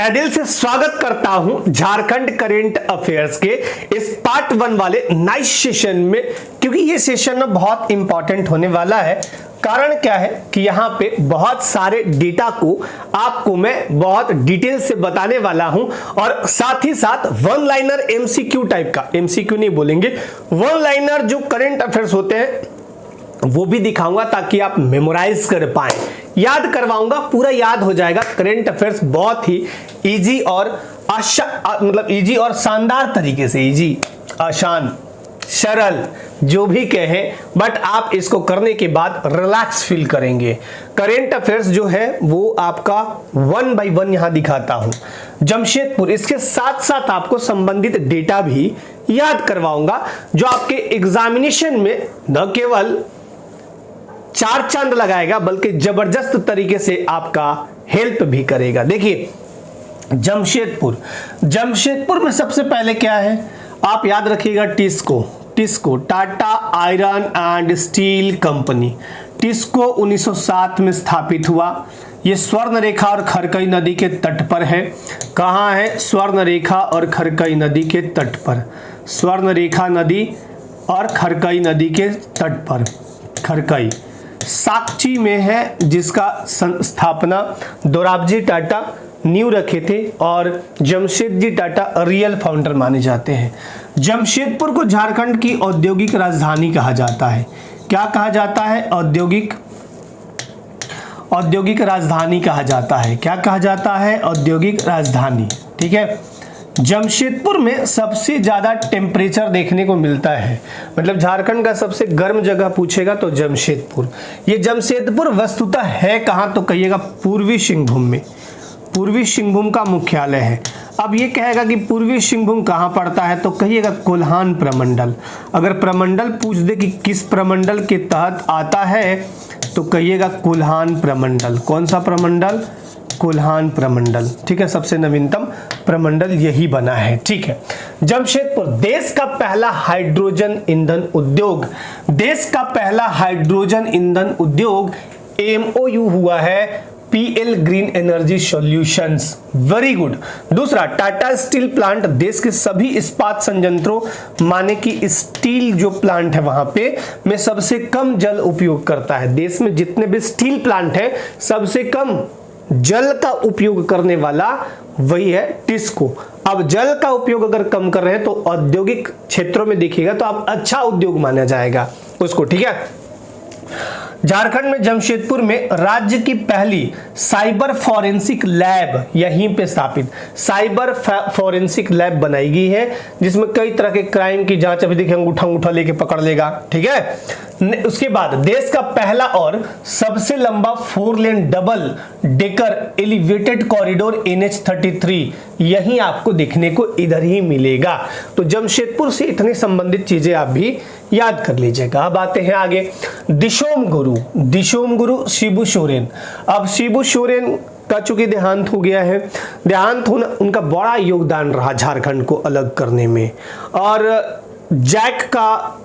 तहे दिल से स्वागत करता हूं झारखंड करेंट अफेयर्स के इस पार्ट 1 वाले नाइस सेशन में, क्योंकि ये सेशन ना बहुत इंपॉर्टेंट होने वाला है। कारण क्या है कि यहाँ पे बहुत सारे डेटा को आपको मैं बहुत डिटेल से बताने वाला हूं और साथ ही साथ वन लाइनर एमसीक्यू टाइप का, एमसीक्यू नहीं बोलेंगे, वन लाइनर जो करंट अफेयर्स होते हैं वो भी दिखाऊंगा ताकि आप मेमोराइज कर पाएं। याद करवाऊंगा, पूरा याद हो जाएगा। करंट अफेयर्स बहुत ही इजी और इजी और शानदार तरीके से, इजी, आसान, सरल, जो भी कहें, बट आप इसको करने के बाद रिलैक्स फील करेंगे। करंट अफेयर्स जो है वो आपका 1 बाय 1 यहां दिखाता हूं। जमशेदपुर, इसके साथ साथ आपको संबंधित डेटा भी याद करवाऊंगा जो आपके एग्जामिनेशन में न केवल 4 चांद लगाएगा बल्कि जबरदस्त तरीके से आपका हेल्प भी करेगा। देखिए जमशेदपुर में सबसे पहले क्या है आप याद रखिएगा, TISCO Tata iron and steel company. TISCO 1907 में स्थापित हुआ। ये स्वर्ण रेखा और खरकई नदी के तट पर है। कहाँ है? स्वर्ण रेखा और खरकई नदी के तट पर। स्वर्ण रेखा नदी और खरकई नदी के तट पर खरकई साक्ची में है, जिसका स्थापना दोराबजी टाटा नींव रखे थे और जमशेदजी टाटा रियल फाउंडर माने जाते हैं। जमशेदपुर को झारखंड की औद्योगिक राजधानी कहा जाता है। क्या कहा जाता है? औद्योगिक राजधानी कहा जाता है। क्या कहा जाता है? औद्योगिक राजधानी। ठीक है। जमशेदपुर में सबसे ज्यादा टेम्परेचर देखने को मिलता है, मतलब झारखंड का सबसे गर्म जगह पूछेगा तो जमशेदपुर। ये जमशेदपुर वस्तुतः है कहां तो कहिएगा पूर्वी सिंहभूम में। पूर्वी सिंहभूम का मुख्यालय है। अब ये कहेगा कि पूर्वी सिंहभूम कहां पड़ता है तो कहिएगा कोल्हान प्रमंडल। अगर प्रमंडल पूछ दे कि किस प्रमंडल के तहत आता है तो कहिएगा कोल्हान प्रमंडल। कौन सा प्रमंडल? कोल्हान प्रमंडल। ठीक है, सबसे नवीनतम प्रमंडल यही बना है। ठीक है। जमशेदपुर देश का पहला हाइड्रोजन ईंधन उद्योग, देश का पहला हाइड्रोजन ईंधन उद्योग एमओयू हुआ है PL green energy solutions. Very good. दूसरा, टाटा स्टील प्लांट देश के सभी इस्पात संयंत्रों माने कि स्टील जो प्लांट है वहां पे में सबसे कम जल उपयोग करता है। देश में जितने भी स्टील प्लांट है सबसे कम जल का उपयोग करने वाला वही है टिस्को। अब जल का उपयोग अगर कम कर रहे हैं तो औद्योगिक क्षेत्रों में देखिएगा तो आप अच्छा उद्योग माना जाएगा उसको। ठीक है। झारखंड में जमशेदपुर में राज्य की पहली साइबर फॉरेंसिक लैब यहीं पे स्थापित, साइबर फॉरेंसिक लैब बनाई गई है जिसमें कई तरह के क्राइम की जांच, अभी देखिए अंगूठा लेके पकड़ लेगा। ठीक है। उसके बाद देश का पहला और सबसे लंबा 4 lane double decker elevated corridor NH33 यही आपको देखने को इधर ही मिलेगा। तो जमशेदपुर से इतनी संबंधित चीजें आप भी याद कर लीजिएगा। अब आते हैं आगे। दिशोम गुरु शिबू सोरेन। अब शिबू सोरेन का चूंकि देहांत हो गया है, देहांत होना उनका बड़ा योगदान रहा झारखंड को अलग करने में, और जैक का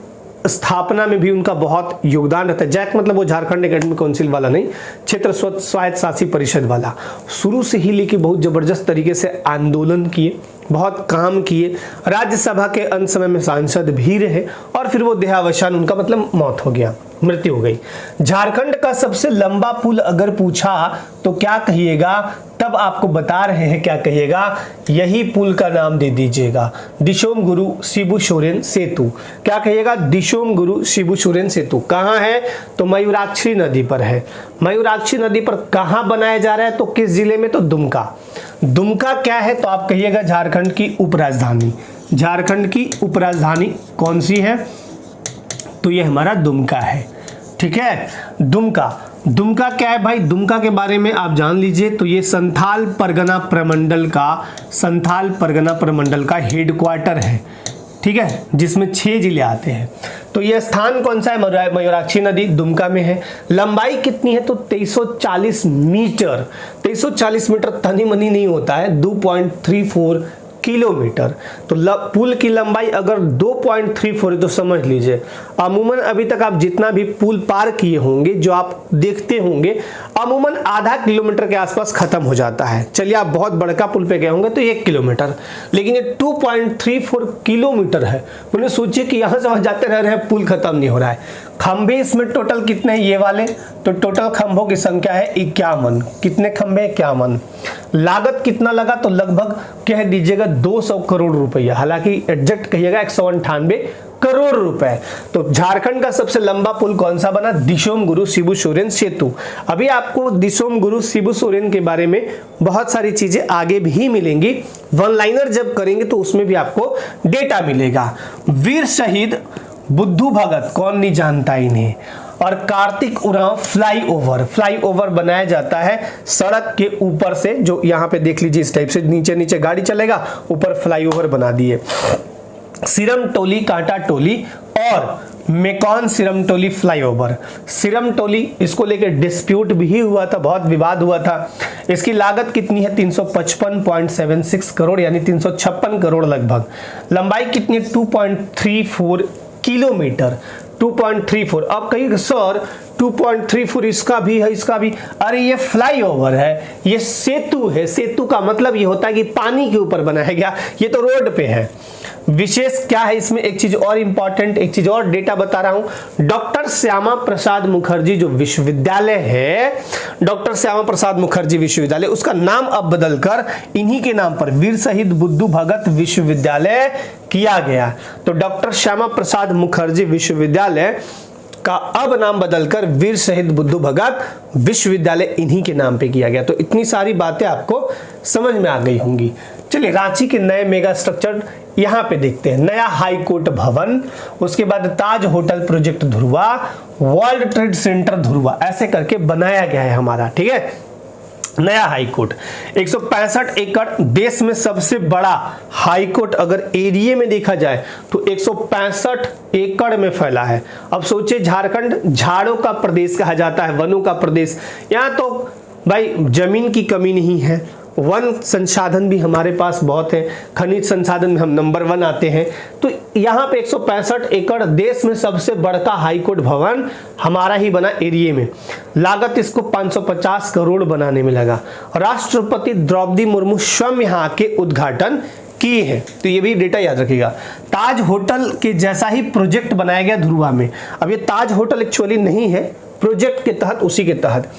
स्थापना में भी उनका बहुत योगदान रहता है। जैक मतलब वो झारखंड एकेडमिक काउंसिल वाला नहीं, क्षेत्र स्वायत्त शासी परिषद वाला। शुरू से ही लेके बहुत जबरदस्त तरीके से आंदोलन किए, बहुत काम किए, राज्यसभा के अंत समय में सांसद भी रहे और फिर वो देहावसान, उनका मतलब मौत हो गया, मृत्यु हो गई। झारखंड का सबसे लंबा पुल अगर पूछा तो क्या कहिएगा? तब आपको बता रहे हैं क्या कहिएगा, यही पुल का नाम दे दीजिएगा, दिशोम गुरु शिबू सोरेन सेतु। क्या कहिएगा? दिशोम गुरु शिबू सोरेन सेतु। कहाँ है? तो मयूराक्षी नदी पर है। मयूराक्षी नदी पर कहाँ बनाया जा रहा है तो किस जिले में? तो दुमका क्या है तो आप कहिएगा झारखंड की उपराजधानी। झारखंड की उपराजधानी कौन सी है? तो ये हमारा दुमका है। ठीक है। दुमका क्या है भाई? दुमका के बारे में आप जान लीजिए तो ये संथाल परगना प्रमंडल का हेडक्वार्टर है। ठीक है, जिसमें 6 जिले आते हैं। तो ये स्थान कौन सा है? मयूराक्षी नदी दुमका में है। लंबाई कितनी है तो 2340 मीटर। 2340 मीटर तनी मनी नहीं होता है, 2.34 किलोमीटर। तो पुल की लंबाई अगर 2.34 है तो समझ लीजिए अमूमन अभी तक आप जितना भी पुल पार किए होंगे, जो आप देखते होंगे, अमूमन आधा किलोमीटर के आसपास खत्म हो जाता है। चलिए आप बहुत बड़का पुल पे गए होंगे तो 1 किलोमीटर, लेकिन ये 2.34 किलोमीटर है। मैंने सोचिए कि यहाँ से वहाँ जाते रह रहे हैं, पुल खत्म नहीं हो रहा है। खंभे इसमें टोटल कितने हैं ये वाले, तो टोटल खंभों की संख्या है 51। कितने खंभे? 51। लागत कितना लगा, तो लगभग कह दीजिएगा 200 करोड़ रुपया, हालांकि एग्जैक्ट कहिएगा 198 करोड़ रुपए। तो झारखंड का सबसे लंबा पुल कौन सा बना? दिसोम गुरु शिबू सोरेन सेतु। अभी आपको दिसोम गुरु शिबू सोरेन के बारे में बहुत सारी चीजें आगे भी मिलेंगी, वन लाइनर जब करेंगे तो उसमें भी आपको डेटा मिलेगा। वीर शहीद बुद्धू भगत, कौन नहीं जानता इन्हें। और कार्तिक उरांव फ्लाईओवर बनाया जाता है सड़क के ऊपर से, जो यहाँ पे देख लीजिए इस टाइप से नीचे नीचे गाड़ी चलेगा, ऊपर फ्लाईओवर बना दिए। सिरम टोली कांटा टोली और मेकॉन सिरम टोली फ्लाईओवर। सिरम टोली, इसको लेकर डिस्प्यूट भी हुआ था, बहुत विवाद हुआ था। इसकी लागत कितनी है? 355.76 करोड़, यानी 356 करोड़ लगभग। लंबाई कितनी? 2.34 किलोमीटर, 2.34। अब कहिए सर 2.34 इसका भी है, इसका भी। अरे ये फ्लाईओवर है, ये सेतु है। सेतु का मतलब ये होता है कि पानी के ऊपर बनाया गया, ये तो रोड पे है। विशेष क्या है इसमें? एक चीज और इंपॉर्टेंट, एक चीज और डेटा बता रहा हूं। डॉक्टर श्यामा प्रसाद मुखर्जी जो विश्वविद्यालय है, डॉक्टर श्यामा प्रसाद मुखर्जी विश्वविद्यालय, उसका नाम अब बदलकर इन्हीं के नाम पर वीर शहीद बुद्धू भगत विश्वविद्यालय किया गया। तो डॉक्टर श्यामा प्रसाद मुखर्जी विश्वविद्यालय का अब नाम बदलकर वीर शहीद बुद्धू भगत विश्वविद्यालय इन्हीं के नाम पे किया गया। तो इतनी सारी बातें आपको समझ में आ गई होंगी। चलिए रांची के नए मेगा स्ट्रक्चर यहां पे देखते हैं। नया हाई कोर्ट भवन, उसके बाद Taj hotel project Dhurwa, world trade centre Dhurwa, ऐसे करके बनाया गया है हमारा, ठीक है। नया हाई कोर्ट 165 एकड़, देश में सबसे बड़ा हाई कोर्ट अगर एरिया में देखा जाए तो 165 एकड़ में फैला है। अब सोचिए झारखंड झाड़ों का प्रदेश कहा जाता है, वनों का प्रदेश। यहाँ तो भाई जमीन की कमी नहीं है, वन संसाधन भी हमारे पास बहुत है, खनिज संसाधन में हम नंबर 1 आते हैं। तो यहाँ पे 165 एकड़, देश में सबसे बड़का हाईकोर्ट भवन हमारा ही बना एरिया में। लागत इसको 550 करोड़ बनाने में लगा। राष्ट्रपति द्रौपदी मुर्मू स्वयं यहाँ के उद्घाटन किए हैं, तो ये भी डेटा याद रखिएगा। ताज होटल के जैसा ही प्रोजेक्ट बनाया गया धुरवा में। अब ये ताज होटल एक्चुअली नहीं है, प्रोजेक्ट के तहत, उसी के तहत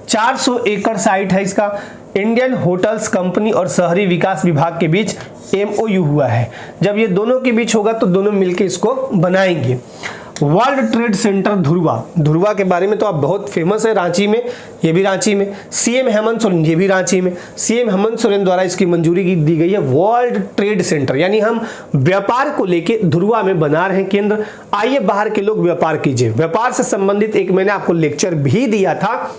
400 एकड़ साइट है इसका। इंडियन होटल्स कंपनी और शहरी विकास विभाग के बीच MOU हुआ है। जब ये दोनों के बीच होगा तो दोनों मिलकर इसको बनाएंगे। वर्ल्ड ट्रेड सेंटर धुरवा के बारे में तो आप बहुत फेमस है रांची में, ये भी रांची में। CM हेमंत सोरेन, ये भी रांची में। CM हेमंत सोरेन द्वारा इसकी मंजूरी दी गई है। वर्ल्ड ट्रेड सेंटर यानी हम व्यापार को लेके धुरवा में बना रहे हैं केंद्र। आइए बाहर के लोग व्यापार कीजिए। व्यापार से संबंधित एक मैंने आपको लेक्चर भी दिया था,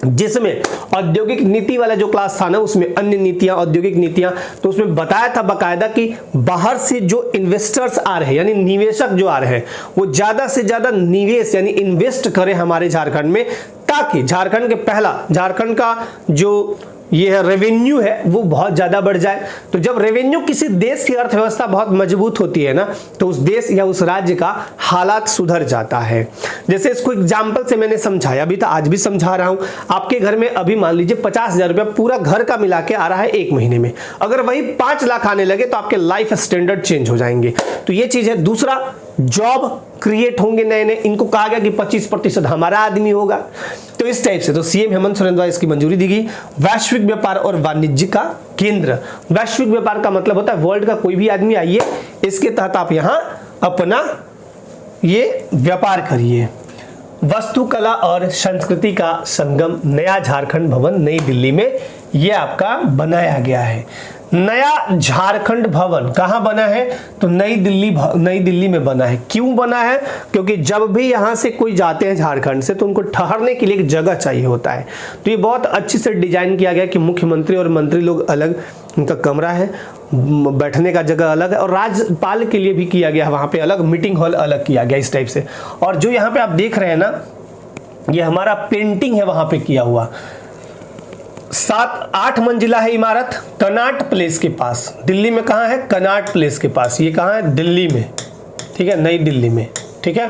जिसमें औद्योगिक नीति वाला जो क्लास था ना, उसमें अन्य नीतियां, औद्योगिक नीतियां, तो उसमें बताया था बकायदा कि बाहर से जो इन्वेस्टर्स आ रहे हैं, यानी निवेशक जो आ रहे हैं, वो ज्यादा से ज्यादा निवेश यानी इन्वेस्ट करें हमारे झारखंड में, ताकि झारखंड का जो ये है रेवेन्यू है वो बहुत ज्यादा बढ़ जाए। तो जब रेवेन्यू किसी देश की अर्थव्यवस्था बहुत मजबूत होती है ना, तो उस देश या उस राज्य का हालात सुधर जाता है। जैसे इसको एग्जाम्पल से मैंने समझाया भी था, आज भी समझा रहा हूं। आपके घर में अभी मान लीजिए 50,000 रुपया पूरा घर का मिला के आ रहा है 1 महीने में, अगर वही 5 लाख आने लगे तो आपके लाइफ स्टैंडर्ड चेंज हो जाएंगे। तो ये चीज है। दूसरा, जॉब क्रिएट होंगे नए नए। इनको कहा गया कि 25% हमारा आदमी होगा, तो इस टाइप से। तो CM हेमंत सोरेन द्वारा इसकी मंजूरी दी गई। वैश्विक व्यापार और वाणिज्य का केंद्र। वैश्विक व्यापार का मतलब होता है वर्ल्ड का कोई भी आदमी आइए, इसके तहत आप यहां अपना ये व्यापार करिए। वास्तुकला और संस्कृति का संगम, नया झारखंड भवन नई दिल्ली में ये आपका बनाया गया है। नया झारखंड भवन कहाँ बना है? तो नई दिल्ली में बना है। क्यों बना है? क्योंकि जब भी यहाँ से कोई जाते हैं झारखंड से तो उनको ठहरने के लिए एक जगह चाहिए होता है। तो ये बहुत अच्छे से डिजाइन किया गया कि मुख्यमंत्री और मंत्री लोग अलग, उनका कमरा है, बैठने का जगह अलग है, और राज्यपाल के लिए भी किया गया वहाँ पे अलग, मीटिंग हॉल अलग किया गया इस टाइप से। और जो यहाँ पे आप देख रहे हैं ना, ये हमारा पेंटिंग है वहाँ पे किया हुआ। 7-8 मंजिला है इमारत कनॉट प्लेस के पास। दिल्ली में कहाँ है? कनॉट प्लेस के पास। ये कहाँ है? दिल्ली में, ठीक है, नई दिल्ली में, ठीक है।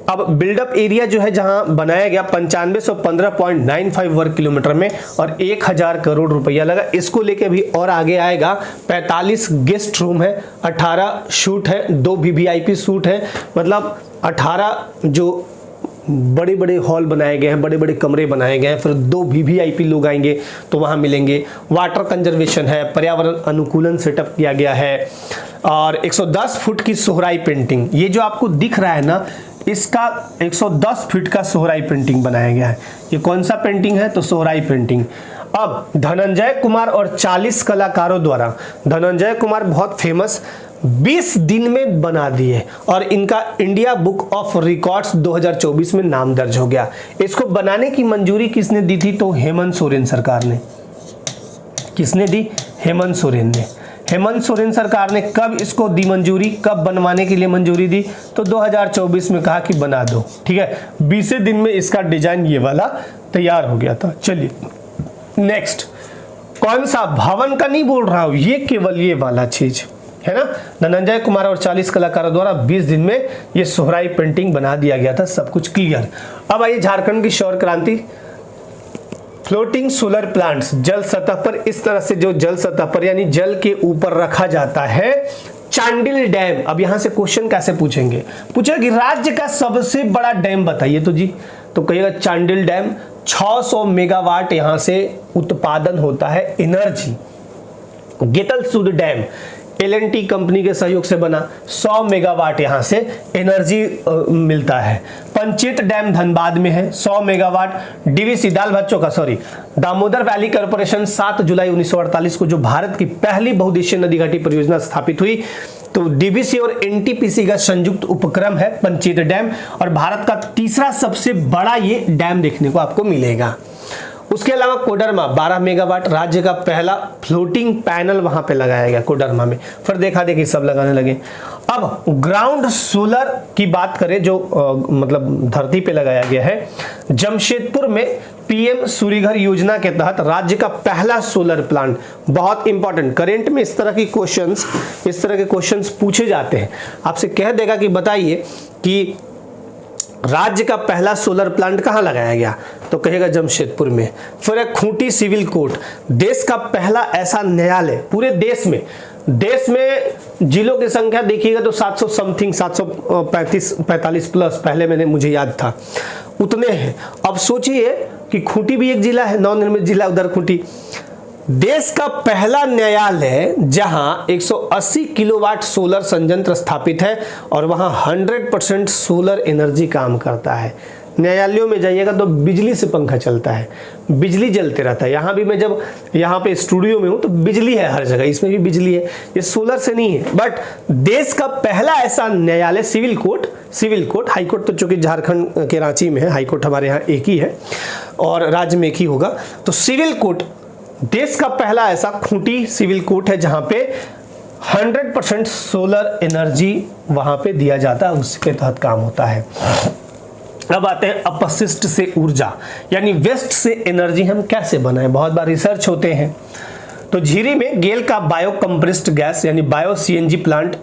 अब बिल्डअप एरिया जो है जहां बनाया गया 9515.95 वर्ग किलोमीटर में और 1000 करोड़ रुपया लगा। इसको लेके भी और आगे आएगा। 45 गेस्ट रूम है, 18 शूट है, 2 वीवीआईपी सूट है, मतलब 18 जो बड़े बड़े हॉल बनाए गए हैं, बड़े बड़े कमरे बनाए गए हैं। फिर 2 वीवीआईपी लोग आएंगे तो वहाँ मिलेंगे। वाटर कंजर्वेशन है, पर्यावरण अनुकूलन सेटअप किया गया है और 110 फुट की सोहराई पेंटिंग। ये जो आपको दिख रहा है ना, इसका 110 फीट का सोहराई पेंटिंग बनाया गया है। ये कौन सा पेंटिंग है? तो सोहराई पेंटिंग। अब धनंजय कुमार और 40 कलाकारों द्वारा, धनंजय कुमार बहुत फेमस, 20 दिन में बना दिए और इनका इंडिया बुक ऑफ रिकॉर्ड्स 2024 में नाम दर्ज हो गया। इसको बनाने की मंजूरी किसने दी थी? तो हेमंत सोरेन सरकार ने। किसने दी? हेमंत सोरेन ने। हेमंत सोरेन सरकार ने कब इसको दी मंजूरी, कब बनवाने के लिए मंजूरी दी? तो 2024 में कहा कि बना दो, ठीक है। 20 दिन में इसका डिजाइन ये वाला तैयार हो गया था। चलिए नेक्स्ट, कौन सा भवन का नहीं बोल रहा हूं, ये केवल ये वाला चीज है ना। धनंजय कुमार और 40 कलाकारों द्वारा 20 दिन में ये सोहराई पेंटिंग बना दिया गया था। सब कुछ क्लियर। अब आइए झारखंड की सौर क्रांति। फ्लोटिंग सोलर प्लांट्स, जल सतह पर, इस तरह से जो जल सतह पर यानी जल के ऊपर रखा जाता है। चांडिल डैम, अब यहां से क्वेश्चन कैसे पूछेंगे? पूछेगा कि राज्य का सबसे बड़ा डैम बताइए तो जी, तो कहिएगा चांडिल डैम। 600 मेगावाट यहां से उत्पादन होता है energy. Getalsud dam L&T company के सहयोग से बना, 100 मेगावाट यहां से एनर्जी मिलता है। पंचेत डैम धनबाद में है, 100 मेगावाट। डीवीसी दाल भात चोखा सॉरी दामोदर वैली कॉर्पोरेशन 7 जुलाई 1948 को जो भारत की पहली बहुउद्देशीय नदी घाटी परियोजना स्थापित हुई, तो डीवीसी और एनटीपीसी का संयुक्त उपक्रम है पंचेत डैम और भारत का तीसरा सबसे बड़ा ये डैम देखने को आपको मिलेगा। उसके अलावा कोडरमा 12 मेगावाट, राज्य का पहला फ्लोटिंग पैनल वहां पे लगाया गया कोडरमा में। फिर देखा देखी सब लगाने लगे। अब ग्राउंड सोलर की बात करें जो मतलब धरती पे लगाया गया है, जमशेदपुर में पीएम सूर्यघर योजना के तहत राज्य का पहला सोलर प्लांट। बहुत इंपॉर्टेंट, करेंट में इस तरह के क्वेश्चंस पूछे जाते हैं। आपसे कह देगा कि बताइए कि राज्य का पहला सोलर प्लांट कहां लगाया गया, तो कहेगा जमशेदपुर में। फिर एक खूंटी सिविल कोर्ट, देश का पहला ऐसा न्यायालय पूरे देश में जिलों की संख्या देखिएगा तो 700 समथिंग 745 प्लस, पहले मुझे याद था उतने हैं। अब सोचिए कि खूंटी भी एक जिला है, नवनिर्मित जिला उधर खूंटी। देश का पहला न्यायालय जहां 180 किलोवाट सोलर संयंत्र स्थापित है और वहां 100% सोलर एनर्जी काम करता है। न्यायालयों में जाइएगा तो बिजली से पंखा चलता है, बिजली जलते रहता है। यहाँ भी मैं जब यहाँ पे स्टूडियो में हूँ तो बिजली है हर जगह, इसमें भी बिजली है, ये सोलर से नहीं है। बट देश का पहला ऐसा न्यायालय सिविल कोर्ट, हाई कोर्ट तो चूंकि झारखंड के रांची में है, हाई कोर्ट हमारे यहाँ एक ही है और राज्य में एक ही होगा। तो सिविल कोर्ट देश का पहला ऐसा खूंटी सिविल कोर्ट है जहां पे 100% सोलर एनर्जी वहां पे दिया जाता है, उसके तहत काम होता है। अब आते हैं अपशिष्ट से ऊर्जा, यानी वेस्ट से एनर्जी हम कैसे बनाएं। बहुत बार रिसर्च होते हैं। तो झीरी में गेल का बायो कंप्रेस्ड गैस यानी बायो सीएनजी प्लांट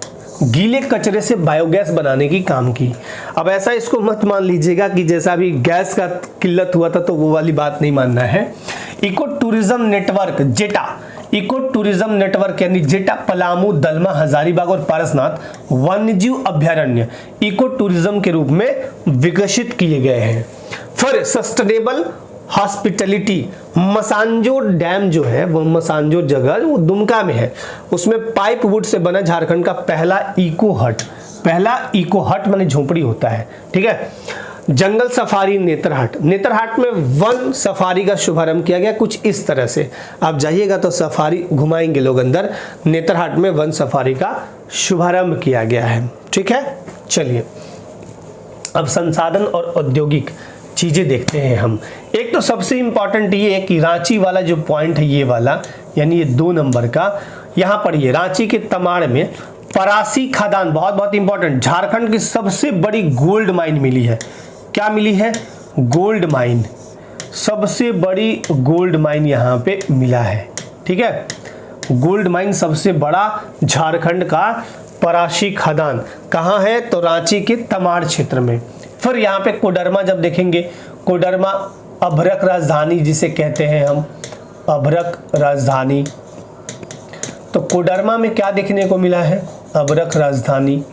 गीले कचरे से बायोगैस बनाने की काम की। अब ऐसा इसको मत मान लीजिएगा कि जैसा भी गैस का किल्लत हुआ था तो वो वाली बात नहीं मानना है। इको टूरिज्म नेटवर्क जेटा, इको टूरिज्म नेटवर्क यानी जेटा पलामू, दलमा, हजारीबाग और पारसनाथ वन्यजीव अभ्यारण्य इको टूरिज्म के रूप में विकसित किए गए हैं। फिर सस्टेनेबल हॉस्पिटलिटी, मसांजोर डैम जो है वो मसांजोर जगह वो दुमका में है, उसमें पाइप वुड से बना झारखंड का पहला इको हट माने झोपड़ी होता है, ठीक है। जंगल सफारी नेतरहाट में वन सफारी का शुभारंभ किया गया कुछ इस तरह से। आप जाइएगा तो सफारी घुमाएंगे लोग अंदर। नेतरहाट में वन सफारी का शुभारंभ किया गया है, ठीक है। चलिए अब संसाधन और औद्योगिक चीजें देखते हैं हम। एक तो सबसे इंपॉर्टेंट ये है कि रांची वाला जो पॉइंट है ये वाला, यानी ये 2 नंबर का, यहाँ पर ये रांची के तमाड़ में परासी खदान, बहुत इंपॉर्टेंट, झारखंड की सबसे बड़ी गोल्ड माइन मिली है। क्या मिली है? Gold mine. सबसे बड़ी गोल्ड माइन यहाँ पे मिला है। ठीक है, गोल्ड माइन सबसे बड़ा झारखंड का परासी खदान कहाँ है, तो रांची के तमाड़ क्षेत्र में। फिर यहाँ पे कोडरमा जब देखेंगे, कोडरमा अभ्रक राजधानी जिसे कहते हैं हम, अभ्रक राजधानी। तो कोडरमा में क्या देखने को मिला है, अभ्रक राजधानी।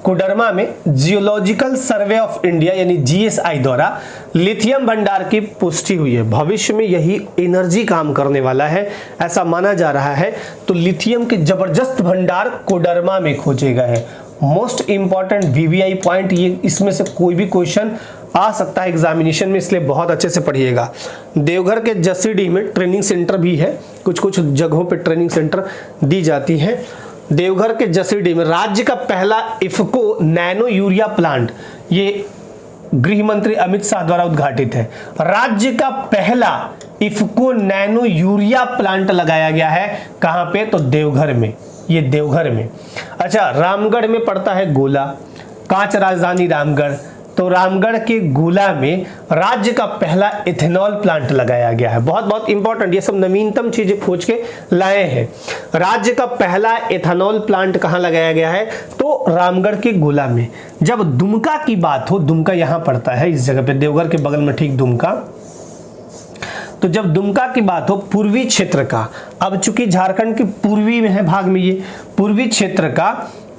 कोडरमा में जियोलॉजिकल सर्वे ऑफ इंडिया यानी जीएसआई द्वारा लिथियम भंडार की पुष्टि हुई है। भविष्य में यही एनर्जी काम करने वाला है ऐसा माना जा रहा है। तो लिथियम के जबरदस्त भंडार कोडरमा में खोजे गए हैं। मोस्ट इंपॉर्टेंट वीवीआई पॉइंट, ये इसमें से कोई भी क्वेश्चन आ सकता है एग्जामिनेशन में, इसलिए बहुत अच्छे से पढ़िएगा। देवघर के जसीडीह में ट्रेनिंग सेंटर भी है, कुछ कुछ जगहों पे ट्रेनिंग सेंटर दी जाती है। देवघर के जसीडीह में राज्य का पहला इफको नैनो यूरिया प्लांट, ये गृह मंत्री अमित शाह द्वारा उद्घाटित है। राज्य का पहला इफको नैनो यूरिया प्लांट लगाया गया है, कहां पे, तो देवघर में, ये देवघर में। अच्छा, रामगढ़ में पड़ता है गोला, कांच राजधानी रामगढ़। तो रामगढ़ के गोला में राज्य का पहला इथेनॉल प्लांट लगाया गया है। बहुत बहुत इंपॉर्टेंट, ये सब नवीनतम चीजें खोज के लाए हैं। राज्य का पहला इथेनॉल प्लांट कहां लगाया गया है, तो रामगढ़ के गोला में। जब दुमका की बात हो, दुमका यहां पड़ता है इस जगह पे, देवघर के बगल में ठीक दुमका। तो जब दुमका की बात हो पूर्वी क्षेत्र का, अब चूंकि झारखंड के पूर्वी में है भाग में, ये पूर्वी क्षेत्र का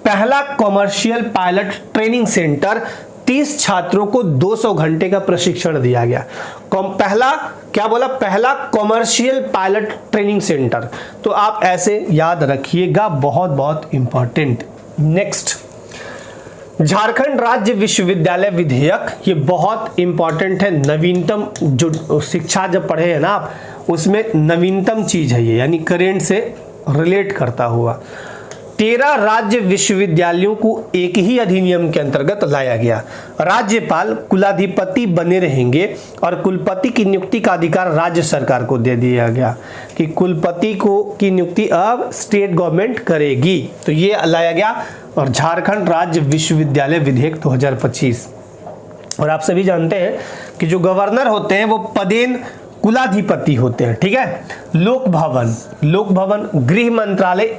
पहला कॉमर्शियल पायलट ट्रेनिंग सेंटर, 30 छात्रों को 200 घंटे का प्रशिक्षण दिया गया। पहला क्या बोला, पहला कॉमर्शियल पायलट ट्रेनिंग सेंटर। तो आप ऐसे याद रखिएगा, बहुत बहुत इंपॉर्टेंट। नेक्स्ट, झारखंड राज्य विश्वविद्यालय विधेयक, ये बहुत इंपॉर्टेंट है। नवीनतम जो शिक्षा जब पढ़े हैं ना आप, उसमें नवीनतम चीज है ये, यानी करेंट से रिलेट करता हुआ। 13 राज्य विश्वविद्यालयों को एक ही अधिनियम के अंतर्गत लाया गया। राज्यपाल कुलाधिपति बने रहेंगे और कुलपति की नियुक्ति का अधिकार राज्य सरकार को दे दिया गया कि कुलपति को की नियुक्ति अब स्टेट गवर्नमेंट करेगी। तो ये लाया गया, और झारखंड राज्य विश्वविद्यालय विधेयक 2025। और आप सभी जानते हैं कि जो गवर्नर होते हैं वो पदेन कुलाधिपति होते हैं। ठीक है, लोक भवन गृह मंत्रालय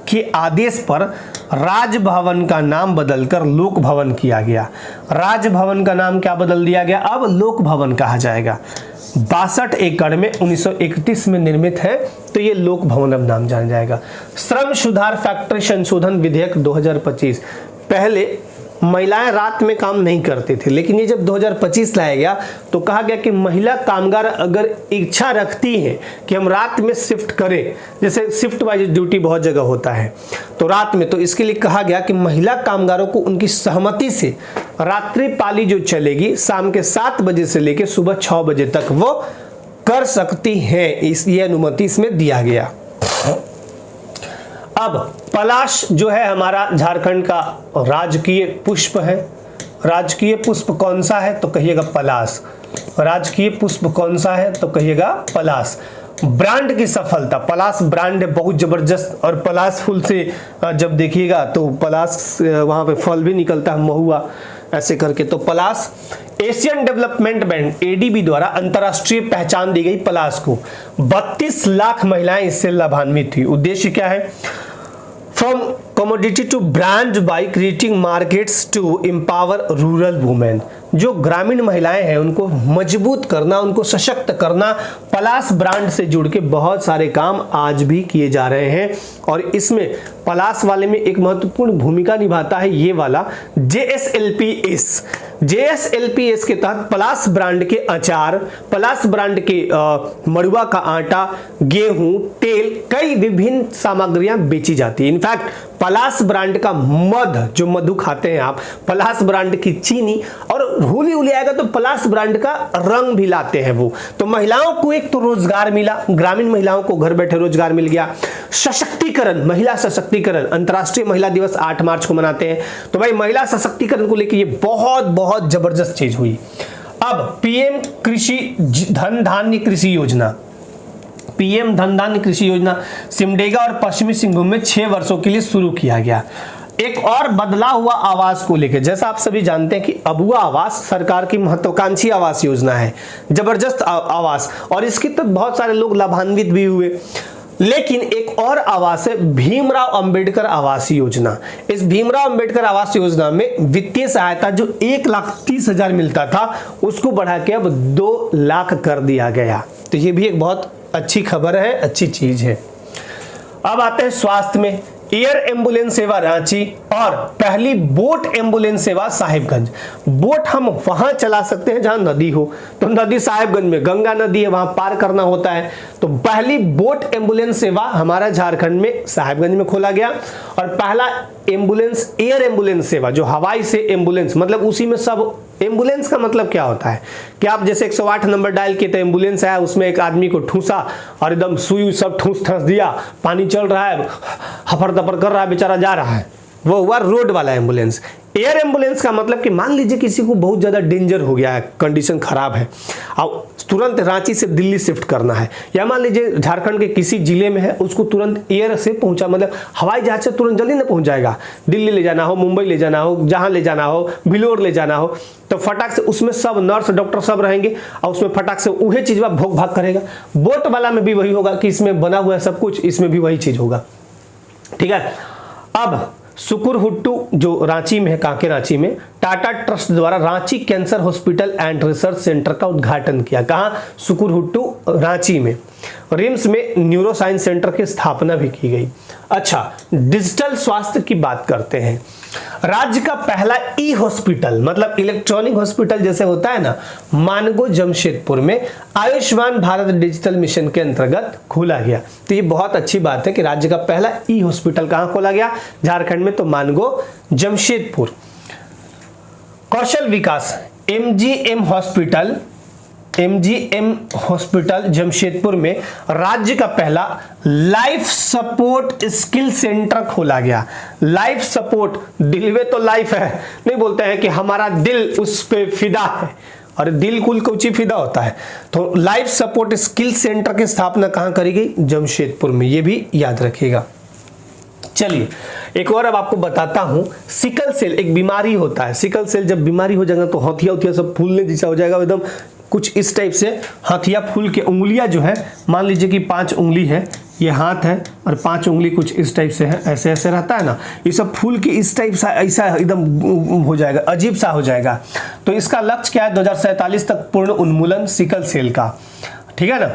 के आदेश पर राजभवन का नाम बदलकर लोक भवन किया गया। राजभवन का नाम क्या बदल दिया गया, अब लोक भवन कहा जाएगा। 62 एकड़ में 1931 में निर्मित है, तो ये लोक भवन अब नाम जाना जाएगा। श्रम सुधार फैक्ट्री संशोधन विधेयक 2025, पहले महिलाएं रात में काम नहीं करते थे, लेकिन ये जब 2025 लाया गया तो कहा गया कि महिला कामगार अगर इच्छा रखती हैं कि हम रात में शिफ्ट करें, जैसे शिफ्ट वाइज ड्यूटी बहुत जगह होता है तो रात में, तो इसके लिए कहा गया कि महिला कामगारों को उनकी सहमति से रात्रि पाली जो चलेगी शाम के 7 बजे से लेकर सुबह 6 बजे तक वो कर सकती हैं, ये अनुमति इसमें दिया गया। अब पलाश जो है हमारा झारखंड का राजकीय पुष्प है। राजकीय पुष्प कौन सा है, तो कहिएगा पलाश। राजकीय पुष्प कौन सा है, तो कहिएगा पलाश। ब्रांड की सफलता, पलाश ब्रांड है बहुत जबरदस्त, और पलाश फूल से जब देखिएगा तो पलाश वहां पे फल भी निकलता है, महुआ ऐसे करके। तो पलाश, एशियन डेवलपमेंट बैंक एडीबी द्वारा अंतरराष्ट्रीय पहचान दी गई पलाश को। 32 लाख महिलाएं इससे लाभान्वित हुई। उद्देश्य क्या है, from commodity to brand by creating markets to empower rural women. जो ग्रामीण महिलाएं हैं उनको मजबूत करना, उनको सशक्त करना, पलाश ब्रांड से जुड़ के बहुत सारे काम आज भी किए जा रहे हैं। और इसमें पलाश वाले में एक महत्वपूर्ण भूमिका निभाता है ये वाला JSLPS। JSLPS के तहत पलाश ब्रांड के अचार, पलाश ब्रांड के मड़ुआ का आटा, गेहूं, तेल, कई विभिन्न सामग्रियां बेची जाती है। इनफैक्ट पलाश ब्रांड का मध, जो मधु खाते हैं आप, पलाश ब्रांड की चीनी, और होली होली आएगा तो पलाश ब्रांड का रंग भी लाते हैं वो। तो महिलाओं को एक तो रोजगार मिला, ग्रामीण महिलाओं को घर बैठे रोजगार मिल गया। सशक्तिकरण, महिला सशक्तिकरण, अंतर्राष्ट्रीय महिला दिवस 8 मार्च को मनाते हैं। तो भाई महिला सशक्तिकरण को लेकर ये बहुत बहुत जबरदस्त चीज हुई। अब पीएम कृषि धन धान्य कृषि योजना, पीएम धन धान्य कृषि योजना सिमडेगा और पश्चिमी सिंहभूम में 6 वर्षों के लिए शुरू किया गया। एक और बदला हुआ आवास को लेकर, जैसा आप सभी जानते हैं कि अबुआ आवास सरकार की महत्वाकांक्षी आवास योजना है, जबरदस्त आवास, और इसके तो बहुत सारे लोग लाभान्वित भी हुए। लेकिन एक और आवास है भीमराव अंबेडकर आवास योजना। इस भीमराव अंबेडकर आवास योजना में वित्तीय सहायता जो 1,30,000 मिलता था उसको बढ़ा के अब 2 लाख कर दिया गया। तो ये भी एक बहुत अच्छी खबर है, अच्छी चीज है। अब आते हैं स्वास्थ्य में। एयर एम्बुलेंस सेवा रांची और पहली बोट एम्बुलेंस सेवा साहिबगंज। बोट हम वहां चला सकते हैं जहां नदी हो, तो नदी साहिबगंज में गंगा नदी है, वहां पार करना होता है। तो पहली बोट एम्बुलेंस सेवा हमारा झारखंड में साहिबगंज में खोला गया। और पहला एम्बुलेंस एयर एम्बुलेंस सेवा जो हवाई से एम्बुलेंस, मतलब उसी में सब, एम्बुलेंस का मतलब क्या होता है कि आप जैसे 108 नंबर डायल किए तो एम्बुलेंस आया, उसमें एक आदमी को ठूसा और एकदम सुई सब ठूस ठस दिया, पानी चल रहा है, हफड़ दफड़ कर रहा है, बेचारा जा रहा है, वो हुआ रोड वाला एम्बुलेंस। एयर एम्बुलेंस का मतलब कि मान लीजिए किसी को बहुत ज्यादा डेंजर हो गया है, कंडीशन खराब है, अब तुरंत रांची से दिल्ली शिफ्ट करना है, या मान लीजिए झारखंड के किसी जिले में है, उसको तुरंत एयर से पहुंचा, मतलब हवाई जहाज से तुरंत जल्दी ना पहुंच जाएगा, दिल्ली ले जाना हो, मुंबई ले जाना हो, जहां ले जाना हो, बिलोर ले जाना हो, तो फटाक से उसमें सब नर्स डॉक्टर सब रहेंगे और उसमें फटाक से वही चीज भोग भाग करेगा। बोट वाला में भी वही होगा कि इसमें बना हुआ है सब कुछ, इसमें भी वही चीज होगा। ठीक है। अब सुकुरहुट्टू जो रांची में है, कांके रांची में, टाटा ट्रस्ट द्वारा Ranchi cancer hospital and research centre का उद्घाटन किया। कहां? सुकुरहुट्टू रांची में। रिम्स में न्यूरो साइंस सेंटर की स्थापना भी की गई। अच्छा, डिजिटल स्वास्थ्य की बात करते हैं। राज्य का पहला ई हॉस्पिटल, मतलब इलेक्ट्रॉनिक हॉस्पिटल जैसे होता है ना, मानगो जमशेदपुर में आयुष्मान भारत डिजिटल मिशन के अंतर्गत खोला गया। तो ये बहुत अच्छी बात है कि राज्य का पहला ई हॉस्पिटल कहां खोला गया? झारखंड में, तो मानगो जमशेदपुर। कौशल विकास, एमजीएम हॉस्पिटल जमशेदपुर में राज्य का पहला लाइफ सपोर्ट स्किल सेंटर खोला गया। लाइफ सपोर्ट, दिल में तो लाइफ है, नहीं बोलते हैं कि हमारा दिल उस पे फिदा है, और दिल कुल कुछ ही फिदा होता है। तो लाइफ सपोर्ट स्किल सेंटर की स्थापना कहां करी गई? जमशेदपुर में, ये भी याद रखिएगा। चलिए एक और अब आपको बताता हूं। सिकल सेल एक बीमारी होता है, सिकल सेल जब बीमारी हो जाएगा तो हथिया सब फूलने जैसा हो जाएगा, एकदम कुछ इस टाइप से हथिया फूल के, उंगलियां जो है, मान लीजिए कि 5 उंगली है, ये हाथ है और 5 उंगली कुछ इस टाइप से है, ऐसे ऐसे रहता है ना, ये सब फूल के इस टाइप सा ऐसा एकदम हो जाएगा, अजीब सा हो जाएगा। तो इसका लक्ष्य क्या है? 2047 तक पूर्ण उन्मूलन सिकल सेल का। ठीक है ना।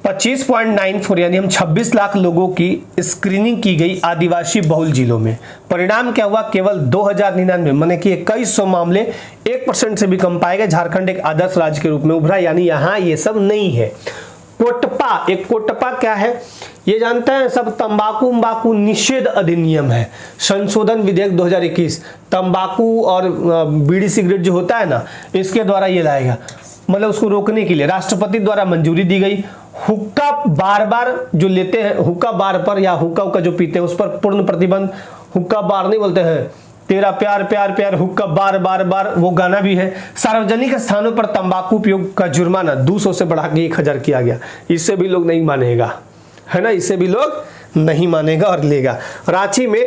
25.94 यानी हम 26 लाख लोगों की स्क्रीनिंग की गई आदिवासी बहुल जिलों में। परिणाम क्या हुआ? केवल 2099, माने कि 2100 मामले 1% से भी कम पाए गए। झारखंड एक आदर्श राज्य के रूप में उभरा, यानी यहां ये सब नहीं है। कोटपा, एक कोटपा क्या है ये जानते हैं सब? तंबाकू निषेध अधिनियम है, संशोधन विधेयक 2021। तंबाकू और बीड़ी सिगरेट जो होता है ना, इसके द्वारा ये लाएगा, मतलब उसको रोकने के लिए राष्ट्रपति द्वारा मंजूरी दी गई। हुक्का बार जो लेते हैं, हुक्का बार पर या हुक्का जो पीते हैं उस पर पूर्ण प्रतिबंध। हुक्का बार नहीं बोलते हैं, तेरा प्यार प्यार प्यार हुक्का बार बार बार, वो गाना भी है। सार्वजनिक स्थानों पर तंबाकू उपयोग का जुर्माना 200 से बढ़ा के 1000 किया गया। इससे भी लोग नहीं मानेगा, है ना, इससे भी लोग नहीं मानेगा और लेगा। रांची में